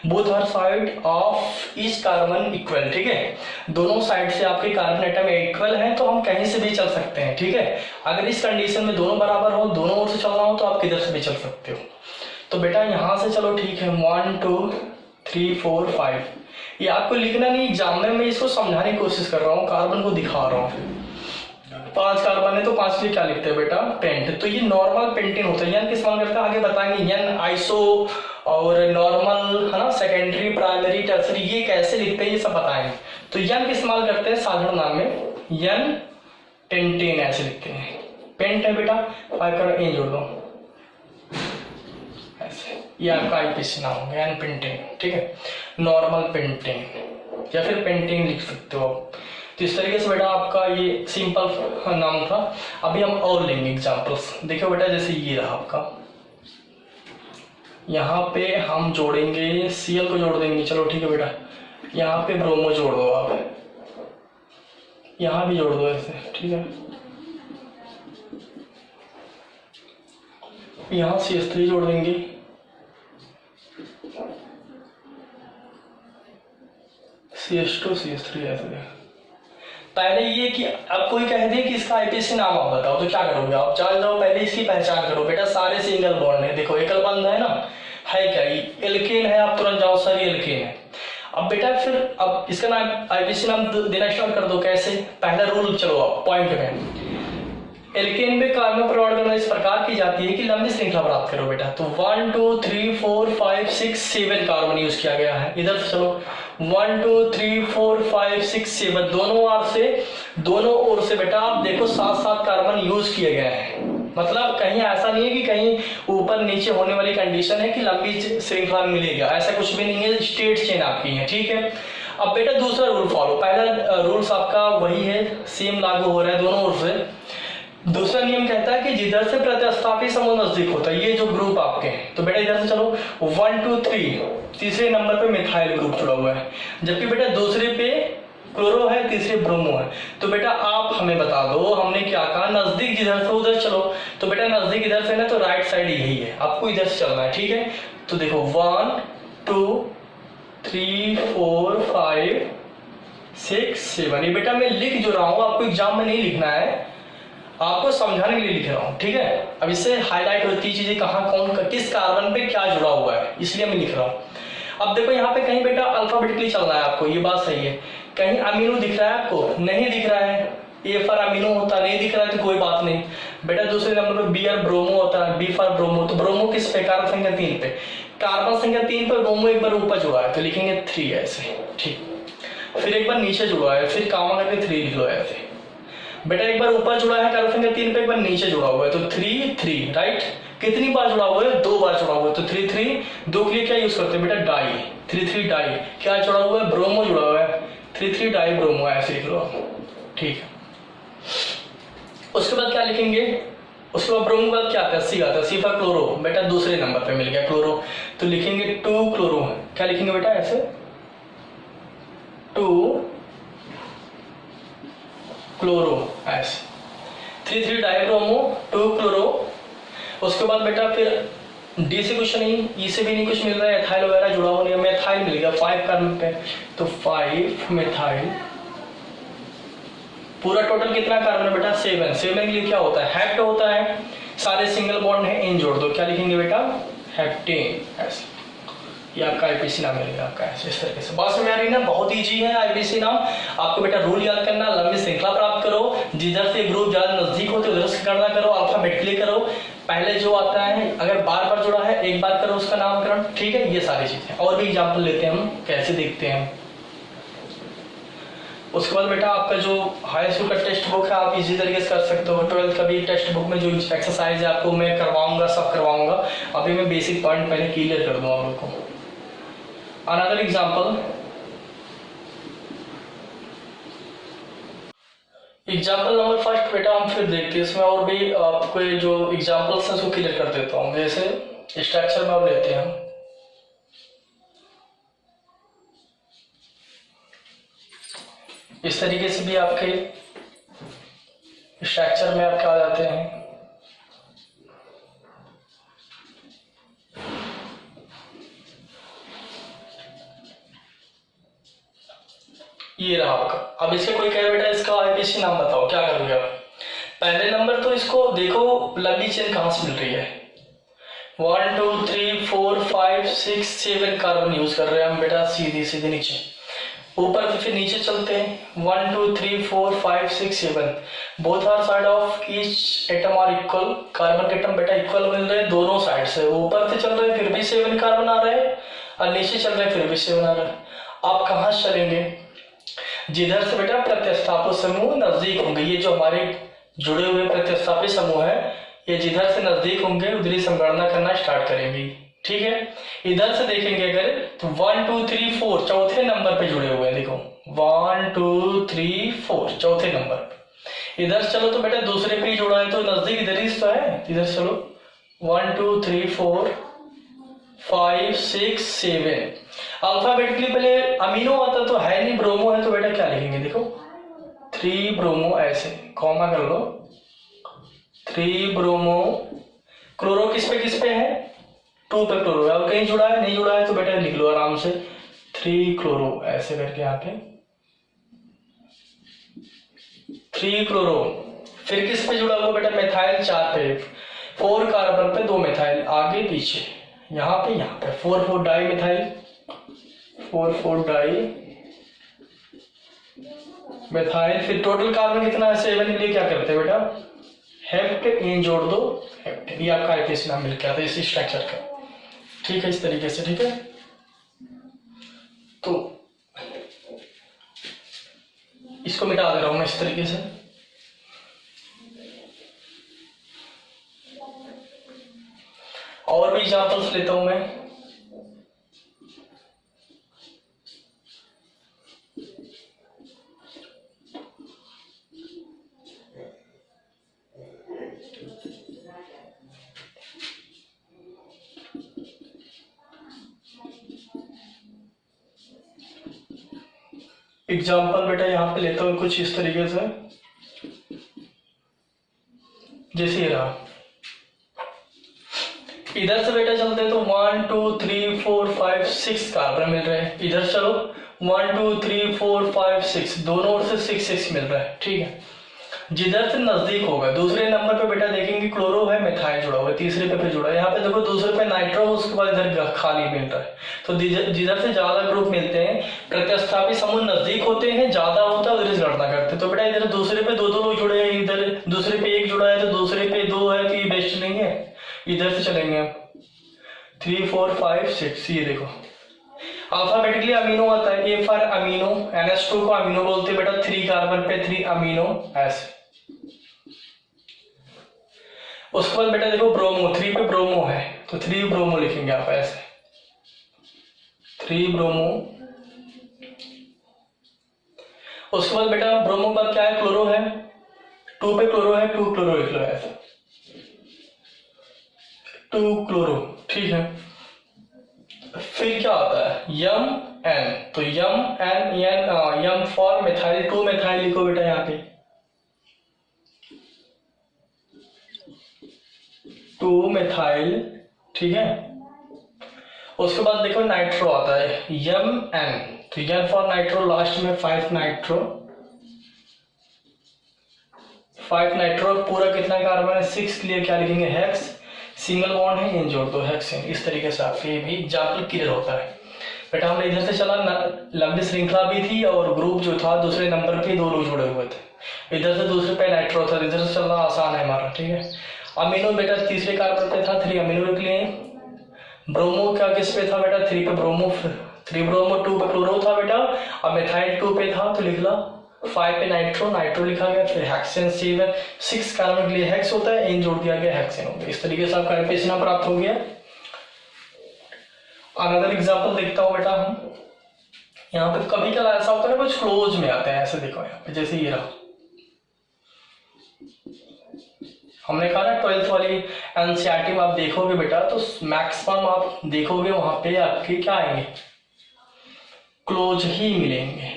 both are side of each carbon equal, ठीक है। दोनों साइड से आपके कार्बन एटम इक्वल हैं तो हम कहीं से भी चल सकते हैं, ठीक है। अगर इस कंडीशन में दोनों बराबर हो, दोनों ओर से चलना हो तो आप किधर से भी चल सकते हो। तो बेटा यहां से चलो, ठीक है, 1 2 3 4 5। ये आपको लिखना नहीं एग्जाम में, मैं इसको समझाने की कोशिश कर रहा हूँ, कार्बन को दिखा रहा हूँ। 5 कार्बन है तो 5 लिए क्या लिखते हैं बेटा, पेंट। तो ये नॉर्मल पेंटेन होता है, यानी इस्तेमाल करते हैं, आगे बताएंगे यन आइसो और नॉर्मल है ना, सेकेंडरी प्राइमरी टर्सरी ये कैसे लिखते हैं ये सब बताएंगे। तो यन का इस्तेमाल करते हैं साधारण नाम में, यन पेंटेन ऐसे लिखते हैं। पेंट है बेटा, 5 का ए जोड़ दो ऐसे, ये आपका आईपीसी नाम होगा एन पेंटेन, ठीक है। नॉर्मल पेंटेन या फिर पेंटेन लिख सकते हो आप। तो इस तरीके से बेटा आपका ये सिंपल नाम था। अभी हम और लेंगे एग्जांपल्स। देखो बेटा जैसे ये रहा आपका, यहाँ पे हम जोड़ेंगे Cl को जोड़ देंगे, चलो ठीक है बेटा। यहाँ पे ब्रोमो जोड़ दो आप, यहाँ भी जोड़ दो ऐसे, ठीक है। यहाँ CH3 जोड़ देंगे, CH2 CH3 ऐसे। पहले ये कि अब कोई कह दे कि इसका आईपीसी नाम आप बताओ, तो क्या करोगे आप? जान जाओ पहले इसकी पहचान करो बेटा। सारे सिंगल बॉन्ड है, देखो एकल बंध है ना, है क्या ये एल्केन है, आप तुरंत जाओ सर ये एल्केन है। अब बेटा फिर अब इसका नाम आईपीसी नाम देना स्टार्ट कर दो। कैसे? पहला रूल चलो आप पॉइंट में, एल्केन में कार्बन परमाणु गणना इस प्रकार की जाती है कि लंबी श्रृंखला प्राप्त करो बेटा। तो 1 2 3 4 5 6 7 कार्बन यूज किया गया है। इधर से चलो 1 2 3 4 5 6 7 दोनों ओर से बेटा आप देखो 7 कार्बन यूज किए गए हैं। मतलब कहीं ऐसा नहीं है कि कहीं ऊपर नीचे होने वाली कंडीशन है कि लंबी श्रृंखला मिलेगा, ऐसा कुछ भी नहीं है। स्टेट चेन आपकी है, ठीक है। अब बेटा दूसरा रूल फॉलो, पहला रूल्स आपका वही है, सेम लागू हो रहा है दोनों ओर से। दूसरा नियम कहता है कि जिधर से प्रतिस्थापी समूह नजदीक होता है, ये जो ग्रुप आपके हैं, तो बेटा इधर से चलो 1 2 3 तीसरे नंबर पे मिथाइल ग्रुप जुड़ा हुआ है, जबकि बेटा दूसरे पे क्लोरो है, तीसरे ब्रोमो है। तो बेटा आप हमें बता दो हमने क्या कहा, नजदीक जिधर से उधर चलो। तो बेटा नजदीक इधर से ना, तो राइट साइड यही है, आपको इधर से चलना है, ठीक है। तो देखो 1 2 3 4 5 6 7, ये बेटा मैं लिख जो रहा हूँ, आपको एग्जाम में नहीं लिखना है, आपको समझाने के लिए लिख रहा हूँ, ठीक है। अब इससे हाईलाइट होती है चीजें, कहाँ कौन किस कार्बन पे क्या जुड़ा हुआ है, इसलिए मैं लिख रहा हूँ। अब देखो यहाँ पे कहीं बेटा अल्फाबेटिकली चलना है आपको, ये बात सही है। कहीं अमीनो दिख रहा है आपको? नहीं दिख रहा है। ए फॉर अमीनो होता नहीं दिख रहा है तो कोई बात नहीं बेटा। दूसरे नंबर पे बी और ब्रोमो होता है, बी फॉर ब्रोमो। तो ब्रोमो किस पे? कार्बन संख्या 3 पे। कार्बन संख्या 3 पे ब्रोमो एक बार ऊपर जुड़ा है तो लिखेंगे 3 ऐसे, ठीक। फिर एक बार नीचे जुड़ा है, फिर कामा करके 3 लिख लो ऐसे। बेटा एक बार ऊपर जुड़ा है कार्बन संख्या 3 पे, एक बार नीचे जुड़ा हुआ है, तो 3 3, राइट। कितनी बार जुड़ा हुआ है? 2 बार जुड़ा हुआ है, तो 3 3 2 के लिए क्या यूज करते हैं बेटा? डाई। 3 3 डाई। क्या जुड़ा हुआ है? ब्रोमो जुड़ा हुआ है, 3 3 डाई ब्रोमो ऐसे लिख लो, ठीक है। उसके बाद क्या लिखेंगे? उसके बाद ब्रोमो के बाद क्या आता है? सी आता है, सी फॉर क्लोरो। बेटा दूसरे नंबर पे मिल गया क्लोरो, तो लिखेंगे 2 क्लोरो। क्या लिखेंगे बेटा? ऐसे 2 क्लोरो ऐसे, 3 3 डाइब्रोमो 2 क्लोरो। उसके बाद बेटा फिर डी से कुछ नहीं, ई से भी नहीं कुछ मिल रहा है, एथाइल वगैरह जुड़ा हुआ नहीं है, मेथाइल मिल गया 5 कार्बन पे, तो 5 मेथाइल। पूरा टोटल कितना कार्बन है बेटा? 7। 7 के लिए क्या होता है? हेप्ट होता है। सारे सिंगल बॉन्ड है, इन जोड़ दो, क्या लिखेंगे बेटा? हेप्टेन ऐसे। ये आपका आईपीसी नाम मिलेगा आपका ऐसे, इस तरीके से। बात समझ आ रही ना? बहुत ईजी है आईपीसी नाम। आपको बेटा रूल याद करना, लंबी श्रृंखला प्राप्त करो, जिधर से ग्रुप ज्यादा नजदीक होते उधर से गणना करो, अल्फाबेटिकली करो। पहले जो आता है अगर बार बार जुड़ा है एक बार करो उसका नामकरण, ठीक है। ये सारी चीजें और भी एग्जाम्पल लेते हैं हम, कैसे देखते हैं। उसके बाद बेटा आपका जो हाई स्कूल का टेक्स्ट बुक है आप इसी तरीके से कर सकते हो। 12th का भी टेक्स्ट बुक में जो एक्सरसाइज है आपको मैं करवाऊंगा, सब करवाऊंगा। अभी मैं बेसिक पॉइंट पहले क्लियर कर दूंगा आप लोग को। अनदर एग्जाम्पल नंबर फर्स्ट बेटा हम फिर देखते हैं। इसमें और भी आपको जो एग्जाम्पल्स हैं उसको क्लियर कर देता हूँ। जैसे स्ट्रक्चर में अब लेते हैं हम, इस तरीके से भी आपके स्ट्रक्चर में आपके आ जाते हैं। ये रहा आपका। अब इसके कोई कहे बेटा इसका आईपीसी नाम बताओ, क्या करोगे आप? पहले नंबर तो इसको देखो लंबी चेन कहां से मिल रही है। 1 2 3 4 5 6 7 कार्बन यूज कर रहे हैं हम बेटा, सीधे सीधे नीचे ऊपर फिर नीचे चलते हैं। 1 2 3 4 5 6 7 both are side of each atom are equal. Carbon के एटम बेटा इक्वल मिल रहे हैं दोनों साइड से। ऊपर से चल रहे हैं फिर भी 7 कार्बन आ रहे हैं, और नीचे चल रहे हैं फिर भी 7 आ रहा है। आप कहाँ से चलेंगे? जिधर से बेटा प्रतिस्थापी समूह नजदीक होंगे। ये जो हमारे जुड़े हुए प्रतिस्थापी समूह है, ये जिधर से नजदीक होंगे उधर ही संगणना करना स्टार्ट करेंगे, ठीक है। इधर से देखेंगे अगर तो 1 2 3 4 चौथे नंबर पे जुड़े हुए हैं। देखो 1 2 3 4 चौथे नंबर पे। इधर चलो तो बेटा दूसरे पे ही जुड़ा है तो नजदीक इधर ही तो है, इधर चलो 1 2 3 4 5 6 7। अल्फाबेटिकली पहले अमीनो आता तो है नहीं, ब्रोमो है तो बेटा क्या लिखेंगे, देखो 3 ब्रोमो, ऐसे कॉमा कर लो 3 ब्रोमो। क्लोरो किस पे है, 2 पे क्लोरो है। अब कहीं जुड़ा है, नहीं जुड़ा है तो बेटा लिख लो आराम से 3 क्लोरो, ऐसे करके यहाँ पे 3 क्लोरो। फिर किस पे जुड़ा हुआ बेटा, मेथाइल 4 पे, 4 कार्बन पे 2 मेथाइल, आगे पीछे यहाँ पे 4 4 डाई मेथाइल, 4 4 डाई मेथाइल। फिर टोटल कार्बन कितना है 7 के लिए क्या करते हैं बेटा, हेप्ट इन जोड़ दो, हेप्ट, ये आपका आईपीसी नाम मिल गया था इसी स्ट्रक्चर का, ठीक है, इस तरीके से, ठीक है। तो इसको मिटा दे रहा हूं मैं इस तरीके से। और भी एग्जांपल्स लेता हूं मैं। एग्जाम्पल बेटा यहाँ पे लेता हूँ कुछ इस तरीके से, जैसे ये रहा। इधर से बेटा चलते तो 1 2 3 4 5 6 कार्बन मिल रहे हैं। इधर चलो 1 2 3 4 5 6, दोनों ओर से 6 6 मिल रहा है, ठीक है। जिधर से नजदीक होगा, दूसरे नंबर पे बेटा देखेंगे क्लोरो है, मेथाइल जुड़ा हुआ है, तीसरे पे जुड़ा है, यहाँ पे देखो दूसरे पे नाइट्रो, उसके बाद इधर खाली मिल रहा है। तो जिधर से ज्यादा ग्रुप मिलते हैं, प्रतिस्थापी समूह नजदीक होते हैं, ज्यादा होता है उधर से गणना करते हैं। तो बेटा इधर दूसरे पे 2 2 लोग जुड़े हैं, इधर दूसरे पे 1 जुड़ा है तो दूसरे पे 2 है, तो ये बेस्ट नहीं है। इधर से चलेंगे 3 4 5 6, ये देखो अल्फाबेटिकली अमीनो आता है, ए फॉर अमीनो, NH2 को अमीनो बोलते हैं बेटा, 3 कार्बन पे 3 अमीनो ऐसे। उसके बाद बेटा देखो ब्रोमो, 3 पे ब्रोमो है तो 3 ब्रोमो लिखेंगे आप ऐसे, 3 ब्रोमो। उसके बाद बेटा ब्रोमो पर क्या है, क्लोरो है, 2 पे क्लोरो है, 2 क्लोरो लिख लो ऐसे, 2 क्लोरो, ठीक है। फिर क्या आता है यम एन, तो M N M for methyl, 2 methyl लिखो बेटा यहाँ पे, 2 मेथाइल, ठीक है। उसके बाद देखो नाइट्रो आता है यम एन, तो यम फॉर नाइट्रो, लास्ट में 5 नाइट्रो, 5 नाइट्रो, पूरा कितना कार्बन है 6 के लिए क्या लिखेंगे हेक्स, सिंगल बॉन्ड है इन जोड़ दो हेक्सेन। इस तरीके से आपके भी एग्जाम्पल क्लियर होता है बेटा। हमने इधर से चला, लंबी श्रृंखला भी थी और ग्रुप जो था दूसरे नंबर पे 2 लोग जुड़े हुए थे, इधर से दूसरे पे नाइट्रो था, इधर से चलना आसान है हमारा, ठीक है। अमीनो बेटा तीसरे कार्बन पे था, 3 अमीनो लिख लिए। ब्रोमो क्या किस पे था बेटा, 3 पे ब्रोमो, 3 ब्रोमो, 2 पे क्लोरो था बेटा, अब मेथाइल 2 पे था तो लिख ला, 5 पे नाइट्रो, नाइट्रो लिखा गया, फिर हेक्सेन 7, 6 कार्बन के लिए हेक्स होता है, इन जोड़ दिया गया हेक्सेन हो गया। इस तरीके से आपका आईपीसी नाम प्राप्त हो गया। अनदर एग्जांपल देखता हूं बेटा हम, यहाँ पे कभी कभी ऐसा होता है ना कुछ क्लोज में आते हैं, ऐसे देखो यहाँ पे जैसे ये रहा, हमने कहा ना 12th वाली एनसीईआरटी में आप देखोगे बेटा तो मैक्सिमम आप देखोगे वहां पे आपके क्या आएंगे, क्लोज ही मिलेंगे,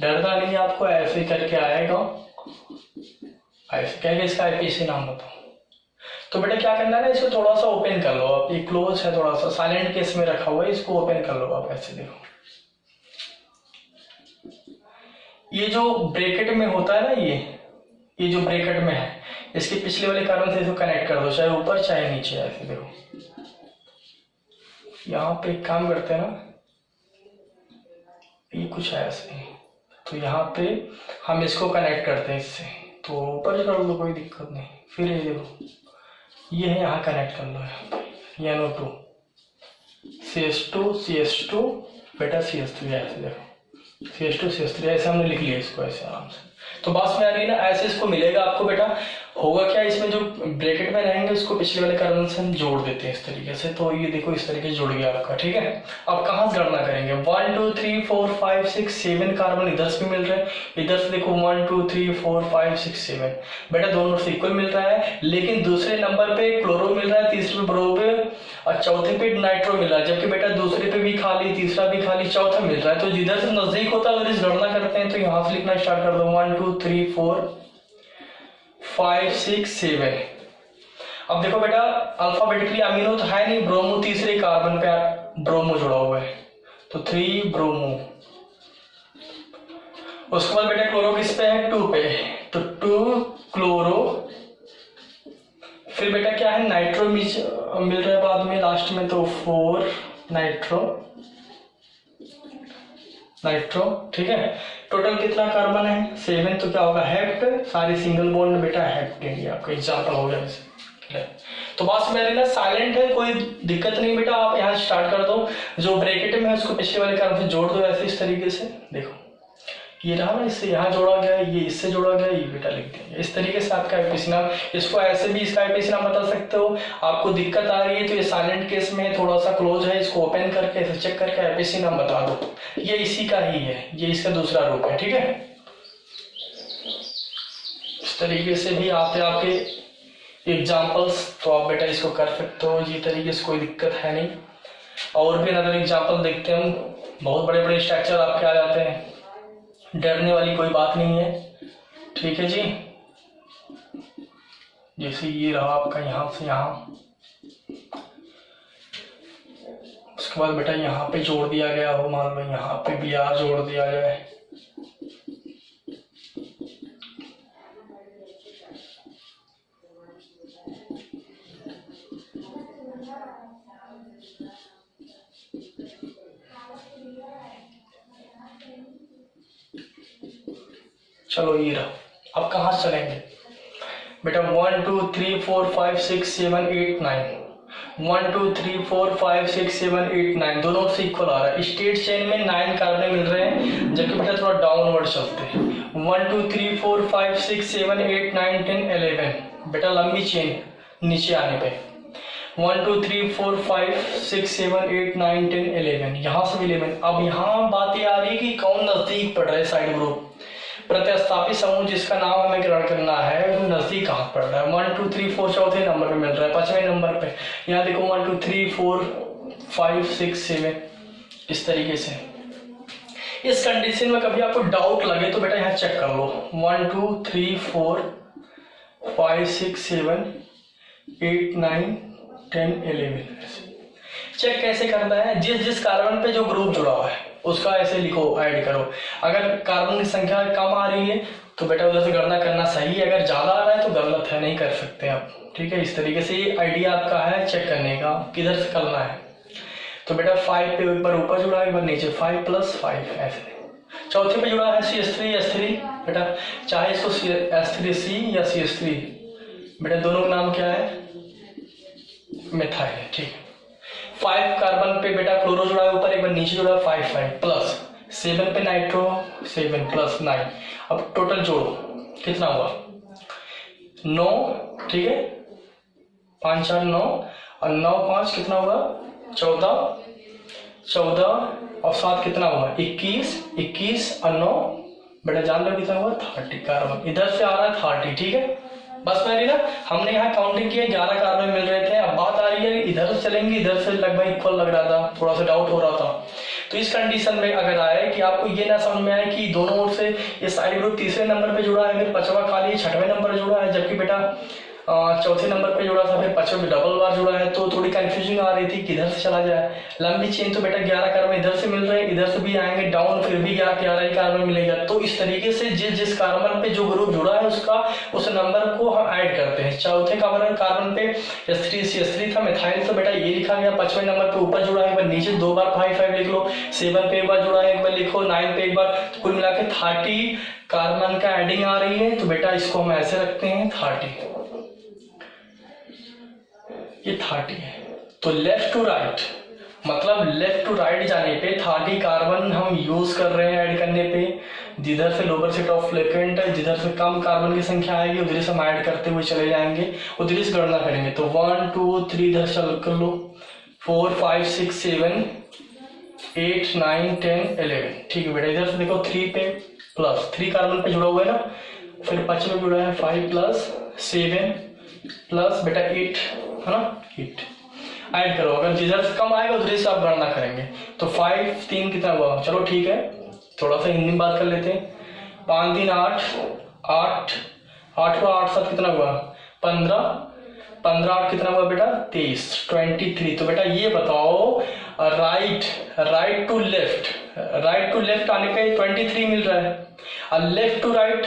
डरना नहीं आपको, ऐसे करके आएगा, ऐसे कहेंगे इसका आईपीसी नाम बताओ। तो बेटा क्या करना है ना, इसको थोड़ा सा ओपन कर लो आप, ये क्लोज है, थोड़ा सा साइलेंट केस में रखा हुआ है, इसको ओपन कर लो आप, ऐसे देखो ये जो ब्रैकेट में होता है ना, ये जो ब्रैकेट में है, इसके पिछले वाले कार्बन से इसको कनेक्ट कर दो, चाहे ऊपर चाहे नीचे, ऐसे देखो। यहाँ पे एक काम करते हैं ना, ये कुछ है ऐसे, तो यहाँ पे हम इसको कनेक्ट करते हैं इससे, तो ऊपर कर लो कोई दिक्कत नहीं। फिर ये देखो ये है, यहाँ कनेक्ट कर लो, यहाँ पे NO2 CH2 बेटा CH3, ऐसे देखो CH2 CH3, ऐसे हमने लिख लिया इसको ऐसे आराम से। तो बस में आ रही है ना, ऐसे इसको मिलेगा आपको बेटा। होगा क्या, इसमें जो ब्रैकेट में रहेंगे उसको पिछले वाले कार्बन से हम जोड़ देते हैं इस तरीके से। तो ये देखो इस तरीके से जुड़ गया आपका, ठीक है। अब कहाँ से गणना करेंगे, 1 2 3 4 5 6 7 कार्बन इधर से मिल रहे हैं, इधर से देखो 1 2 3 4 5 6 7 बेटा दोनों से इक्वल मिल रहा है। लेकिन दूसरे नंबर पे क्लोरो मिल रहा है, तीसरे पे ब्रो पे और चौथे पे नाइट्रो मिल रहा है, जबकि बेटा दूसरे पे भी खाली, तीसरा भी खाली, चौथा मिल रहा है। तो जिधर से नजदीक होता है अगर इस गणना करते हैं तो यहाँ से लिखना स्टार्ट कर दो, 1 2 3 4 5 6 7। अब देखो बेटा अल्फाबेटिकली अमीनो तो है नहीं, ब्रोमो तीसरे कार्बन पे ब्रोमो जुड़ा हुआ है, तो 3 ब्रोमो। उसके बाद बेटा क्लोरो किस पे है, 2 पे, तो 2 क्लोरो। फिर बेटा क्या है, नाइट्रो मिल रहा है बाद में लास्ट में, तो 4 नाइट्रो, ठीक है। टोटल कितना कार्बन है, 7। तो क्या होगा, हेप्ट, सारी सिंगल बॉन्ड बेटा हेप्ट है, आपका एग्जाम्पल हो गया इसे। तो बस मेरे ना साइलेंट है, कोई दिक्कत नहीं बेटा, आप यहाँ स्टार्ट कर दो, जो ब्रैकेट में है उसको पिछले वाले कार्बन से जोड़ दो ऐसे इस तरीके से। देखो ये रहा ना, इससे यहाँ जोड़ा गया, ये इससे जोड़ा गया, ये बेटा लिख देंगे इस तरीके से आपका आईपीसी नाम। इसको ऐसे भी इसका आईपीसी नाम बता सकते हो। आपको दिक्कत आ रही है तो ये साइलेंट केस में थोड़ा सा क्लोज है, इसको ओपन करके ऐसे चेक करके आईपीसी नाम बता दो, ये इसी का ही है, ये इसका दूसरा रूप है, ठीक है। इस तरीके से भी आपके एग्जाम्पल्स तो आप बेटा इसको कर सकते हो, ये तरीके से कोई दिक्कत है नहीं। और भी अदर एग्जाम्पल देखते हैं हम, बहुत बड़े बड़े स्ट्रक्चर आपके आ जाते हैं, डरने वाली कोई बात नहीं है, ठीक है जी। जैसे ये रहा आपका यहाँ से यहाँ, उसके बाद बेटा यहाँ पे जोड़ दिया गया हो, मान लो यहाँ पे भी आर जोड़ दिया जाए, चलो ये रहा। अब कहाँ से चलेंगे बेटा, 1 2 3 4 5 6 7 8 9, 1 2 3 4 5 6 7 8 9 दोनों से इक्वल आ रहा है। स्टेट चेन में 9 कार्बन मिल रहे हैं, जबकि बेटा थोड़ा डाउनवर्ड चलते हैं। 1 2 3 4 5 6 7 8 9 10 11 बेटा लंबी चेन नीचे आने पे 1 2 3 4 5 6 7 8 9 10 11, यहाँ से भी 11। अब यहाँ बात ये आ रही है कि कौन नजदीक पड़ रहा है साइड ग्रुप, प्रतिस्थापी समूह जिसका नाम हमें ग्रहण करना है वो नजदीक कहाँ पड़ रहा है। 1 2 3 4 चौथे नंबर पे मिल रहा है, 5वें नंबर पे। यहाँ देखो 1 2 3 4 5 6 7 इस तरीके से। इस कंडीशन में कभी आपको डाउट लगे तो बेटा यहाँ चेक कर लो, 1 2 3 4 5 6 7 8 9 10 11। चेक कैसे करना है, जिस कार्बन पे जो ग्रुप जुड़ा हुआ है उसका ऐसे लिखो, ऐड करो। अगर कार्बन की संख्या कम आ रही है तो बेटा उधर से गणना करना सही है, अगर ज्यादा आ रहा है तो गलत है, नहीं कर सकते आप, ठीक है। इस तरीके से ये आइडिया आपका है चेक करने का किधर से करना है। तो बेटा 5 पे एक बार ऊपर जुड़ा है, एक बार नीचे, 5 + 5 ऐसे। चौथे पे जुड़ा है CH3 बेटा, चाहे इसको S3C या CH3 बेटा दोनों का नाम क्या है, मिथाइल है, ठीक है। 5 कार्बन पे बेटा क्लोरो जुड़ा है ऊपर, एक बार नीचे जुड़ा है 5 5 प्लस 7 पे नाइट्रो 7 + 9। अब टोटल जोड़ो कितना हुआ, 9, ठीक है। 5 4 9 और 9 5 कितना हुआ, 14 और 7 कितना हुआ, 21 और 9 बेटा जान लो कितना हुआ, 30 कार्बन। इधर से आ रहा है 30, ठीक है। बस मेरी ना हमने यहाँ काउंटिंग किया, 11 कार्बन मिल रहे थे। अब बात आ रही है इधर से चलेंगे, इधर से लगभग इक्वल लग रहा था, थोड़ा सा डाउट हो रहा था। तो इस कंडीशन में अगर आए कि आपको ये ना समझ में आए कि दोनों ओर से ये साइड ग्रुप तीसरे नंबर पे जुड़ा है, फिर 5वां खाली 6वें नंबर जुड़ा है, जबकि बेटा चौथे नंबर पे जुड़ा था, फिर 5वें में डबल बार जुड़ा है, तो थोड़ी कंफ्यूजिंग आ रही थी किधर से चला जाए। लंबी चेन तो बेटा 11 कार्बन इधर से मिल रहे हैं, इधर से भी आएंगे डाउन, फिर भी 11 कार्बन मिलेगा। तो इस तरीके से जिस कार्बन पे जो ग्रुप जुड़ा है उसका उस नंबर को हम ऐड करते हैं। चौथे कार्बन पे S3 था, मिथाइल, तो बेटा ये लिखा गया। 5वें नंबर पे ऊपर जुड़ा है, एक बार नीचे 2 बार 5 5 लिख लो। 7 पे एक बार जुड़ा है, एक बार लिखो। 9 पे एक बार, तो कुल मिला के 30 कार्बन का एडिंग आ रही है। तो बेटा इसको हम ऐसे रखते हैं 30, ये 30 है। तो लेफ्ट टू राइट मतलब लेफ्ट टू राइट जाने पे 30 कार्बन हम यूज कर रहे हैं ऐड करने पे, जिधर से लोअर सेट ऑफ फ्लेकेंट है, जिधर से कम कार्बन की संख्या आएगी उधर से हम ऐड करते हुए चले जाएंगे, उधर से गणना करेंगे। तो 1 2 3 इधर चल कर लो, 4 5 6 7 8 9 10 11। ठीक है बेटा, इधर से देखो 3 पे प्लस 3 कार्बन पे जुड़ा हुआ है ना, फिर 5 में जुड़ा है 5 प्लस 7 प्लस बेटा 8 है ना, 8 ऐड करो। अगर जिधर से कम आएगा उधर से आप गणना करेंगे। तो 5 3 कितना हुआ, चलो ठीक है थोड़ा सा हिंदी में बात कर लेते हैं। 5 3 8 8 8 हुआ, 8 7 कितना हुआ 15 15 8 कितना हुआ बेटा 23 23। तो बेटा ये बताओ राइट टू लेफ्ट आने पे 23 मिल रहा है और लेफ्ट टू राइट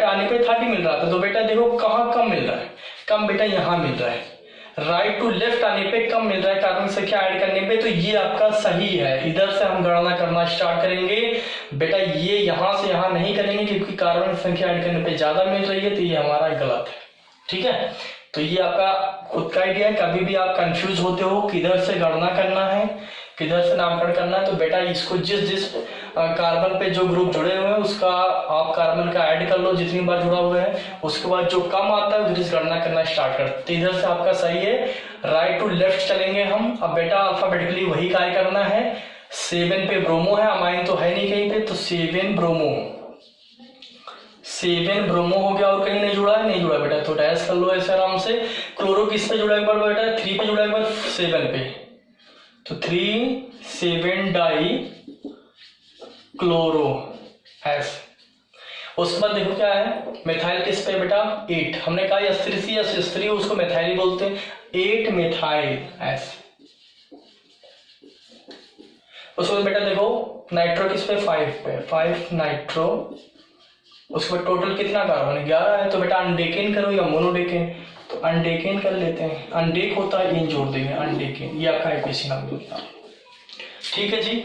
आने पे 30 मिल रहा था। तो बेटा देखो कहाँ कम मिल रहा है, कम बेटा यहाँ मिल रहा है। राइट टू लेफ्ट आने पे कम मिल रहा है कार्बन की संख्या ऐड करने पे, तो ये आपका सही है। इधर से हम गणना करना स्टार्ट करेंगे बेटा, ये यहाँ से यहाँ नहीं करेंगे क्योंकि कार्बन की संख्या ऐड करने पे ज्यादा मिल रही है, तो ये हमारा गलत है। ठीक है, तो ये आपका खुद का आइडिया है। कभी भी आप कंफ्यूज होते हो किधर से गणना करना है किधर से नामकरण करना है, तो बेटा इसको जिस कार्बन पे जो ग्रुप जुड़े हुए हैं उसका आप कार्बन का ऐड कर लो जितनी बार जुड़ा हुआ है, उसके बाद जो कम आता है उधर से गणना करना स्टार्ट कर। तो इधर से आपका सही है, राइट टू लेफ्ट चलेंगे हम। अब बेटा अल्फाबेटिकली वही कार्य करना है। 7 पे ब्रोमो है, अमाइन तो है नहीं कहीं पे, तो 7 ब्रोमो हो गया। और कहीं नहीं जुड़ा है, नहीं जुड़ा बेटा तो डैश कर लो ऐसे आराम से। क्लोरो किस पे जुड़ा एक बार बेटा 3 पे जुड़ा एक बार 7 पे, तो 3 7 डाई क्लोरो एस। उसके बाद देखो क्या है मिथाइल किस पे बेटा 8, हमने कहा स्त्री उसको मिथाइल बोलते हैं, 8 मिथाइल एस। उसके बाद बेटा देखो नाइट्रो किस पे 5 पे, 5 नाइट्रो। उसके बाद टोटल कितना कार्बन है 11 है। तो बेटा अनडेकेन करो या मोनोडेकेन, तो अनडेकेन कर लेते हैं। अनडेक होता है इन जोड़ देंगे अनडेकेन, ये आपका आईपीसी नाम होता है। ठीक है जी,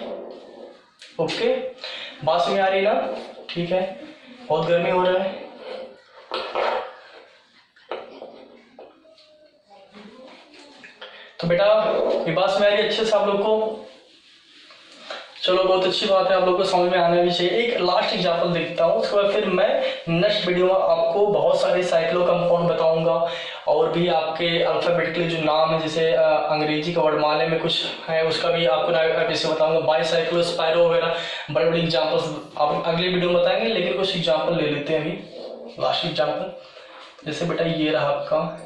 ओके बात समझ आ रही ना। ठीक है, बहुत गर्मी हो रहा है। तो बेटा ये बात समझ आ रही है अच्छे से आप लोग को, चलो बहुत अच्छी बात है, आप लोग को समझ में आना भी चाहिए। एक लास्ट एग्जांपल देखता हूँ, उसके बाद फिर मैं नेक्स्ट वीडियो में आपको बहुत सारे साइक्लो कंपाउंड बताऊंगा और भी आपके अल्फाबेटिकली जो नाम है, जैसे अंग्रेजी का वर्णमाला में कुछ है उसका भी आपको ऐसे बताऊंगा, बाईसाइक्लो स्पाइरो वगैरह बड़े बड़े एग्जाम्पल्स आप अगले वीडियो में बताएंगे। लेकिन कुछ एग्जाम्पल ले लेते हैं अभी, लास्ट एग्जाम्पल जैसे बेटा ये रहा आपका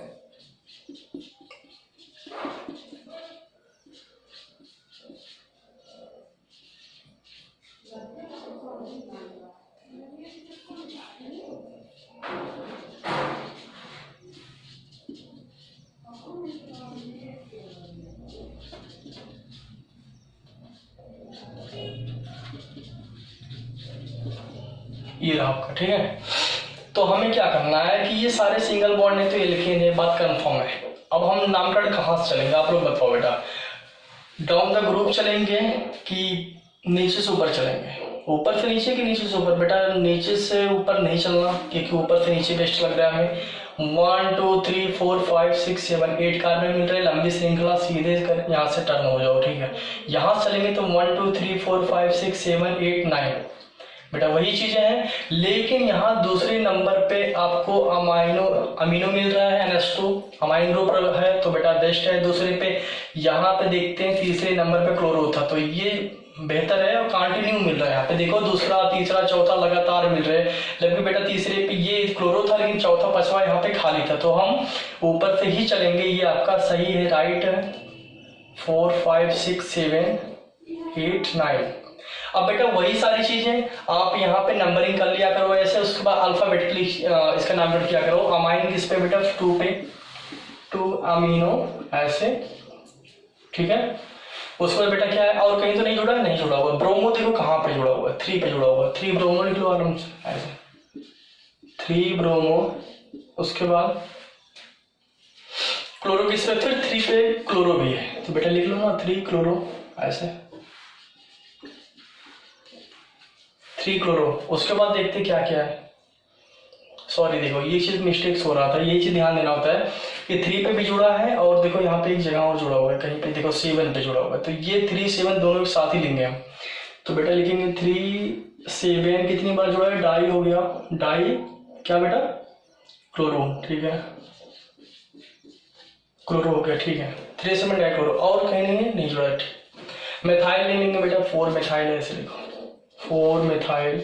ये रहा आपका। ठीक है, तो हमें क्या करना है कि ये सारे सिंगल बॉन्ड है तो एल्केन है, बात कंफर्म है। अब हम नामकरण कहाँ से चलेंगे आप लोग बताओ बेटा, डाउन द ग्रुप चलेंगे कि नीचे से ऊपर चलेंगे, ऊपर से नीचे कि नीचे से ऊपर? बेटा नीचे से ऊपर नहीं चलना क्योंकि ऊपर से नीचे बेस्ट लग रहा है हमें। 1 2 3 4 5 6 7 8 कार्बन मिल रहे, लंबी श्रृंखला सीधे कर यहाँ से टर्न हो जाओ। ठीक है, यहाँ से चलेंगे तो 1 2 3 4 5 6 7 8 9 बेटा वही चीजें हैं, लेकिन यहाँ दूसरे नंबर पे आपको अमीनो मिल रहा है, NH2 अमाइन ग्रुप है तो बेटा बेस्ट है। दूसरे पे यहाँ पे देखते हैं तीसरे नंबर पे क्लोरो था, तो ये बेहतर है और कंटिन्यू मिल रहा है। यहाँ पे देखो दूसरा तीसरा चौथा लगातार मिल रहे हैं, लेकिन बेटा तीसरे पे ये क्लोरो था लेकिन चौथा पांचवा यहाँ पे खाली था, तो हम ऊपर से ही चलेंगे। ये आपका सही है, राइट है। 4 5 6 7 8 9। अब बेटा वही सारी चीजें आप यहाँ पे नंबरिंग कर लिया करो ऐसे, उसके बाद अल्फाबेटिकली इसका नामकरण किया करो। अमाइन किस पे बेटा 2 पे, 2 अमीनो ऐसे। ठीक है, उसके बाद बेटा क्या है और कहीं तो नहीं जुड़ा है, नहीं जुड़ा हुआ। ब्रोमो देखो कहाँ पे जुड़ा हुआ है, 3 पे जुड़ा हुआ है। 3 ब्रोमो लिख लो आराम से ऐसे, 3 ब्रोमो। उसके बाद क्लोरो किस पे, फिर 3 पे क्लोरो भी है तो बेटा लिख लो ना 3 क्लोरो ऐसे, 3 क्लोरो। उसके बाद देखते क्या क्या है, सॉरी देखो ये चीज मिस्टेक्स हो रहा था, ये चीज ध्यान देना होता है। ये 3 पे भी जुड़ा है और देखो यहाँ पे एक जगह और जुड़ा हुआ है, कहीं पे देखो 7 पे जुड़ा हुआ है, तो ये 3 7 दोनों एक साथ ही लेंगे हम। तो बेटा लिखेंगे 3 7 कितनी बार जुड़ा है, डाई हो गया, डाई क्या बेटा, क्लोरो, ठीक है, क्लोरो हो गया, ठीक है, 3 7 डाई क्लोरो, और कहीं नहीं जुड़ा है, ठीक। मेथाइल ले लेंगे बेटा, 4 मेथाइल है, ऐसे लिखो 4 मेथाइल।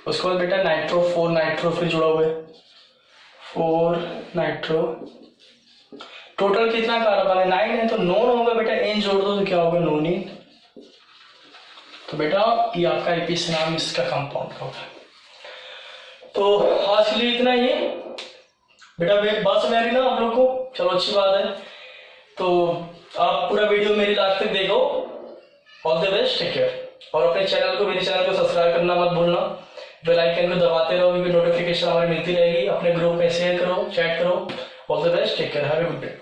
उसके बाद बेटा नाइट्रो, 4 नाइट्रो फिर जुड़ा हुआ है, 4 नाइट्रो। टोटल कितना कार्बन है, 9 है, तो नॉन होगा बेटा, एन जोड़ दो तो क्या होगा, नोनिन। तो बेटा ये आपका एपिस नाम इसका कंपाउंड का होगा। तो आज के लिए इतना ही बेटा, बात समझ आ रही ना आप लोग को, चलो अच्छी बात है। तो आप पूरा वीडियो मेरी लास्ट तक देखो। All the best, take care. और अपने चैनल को, मेरे चैनल को सब्सक्राइब करना मत भूलना, बेल आइकन को दबाते रहो, क्योंकि नोटिफिकेशन हमारी मिलती रहेगी। अपने ग्रुप में शेयर करो, चैट करो। All the best, take care, have a good day.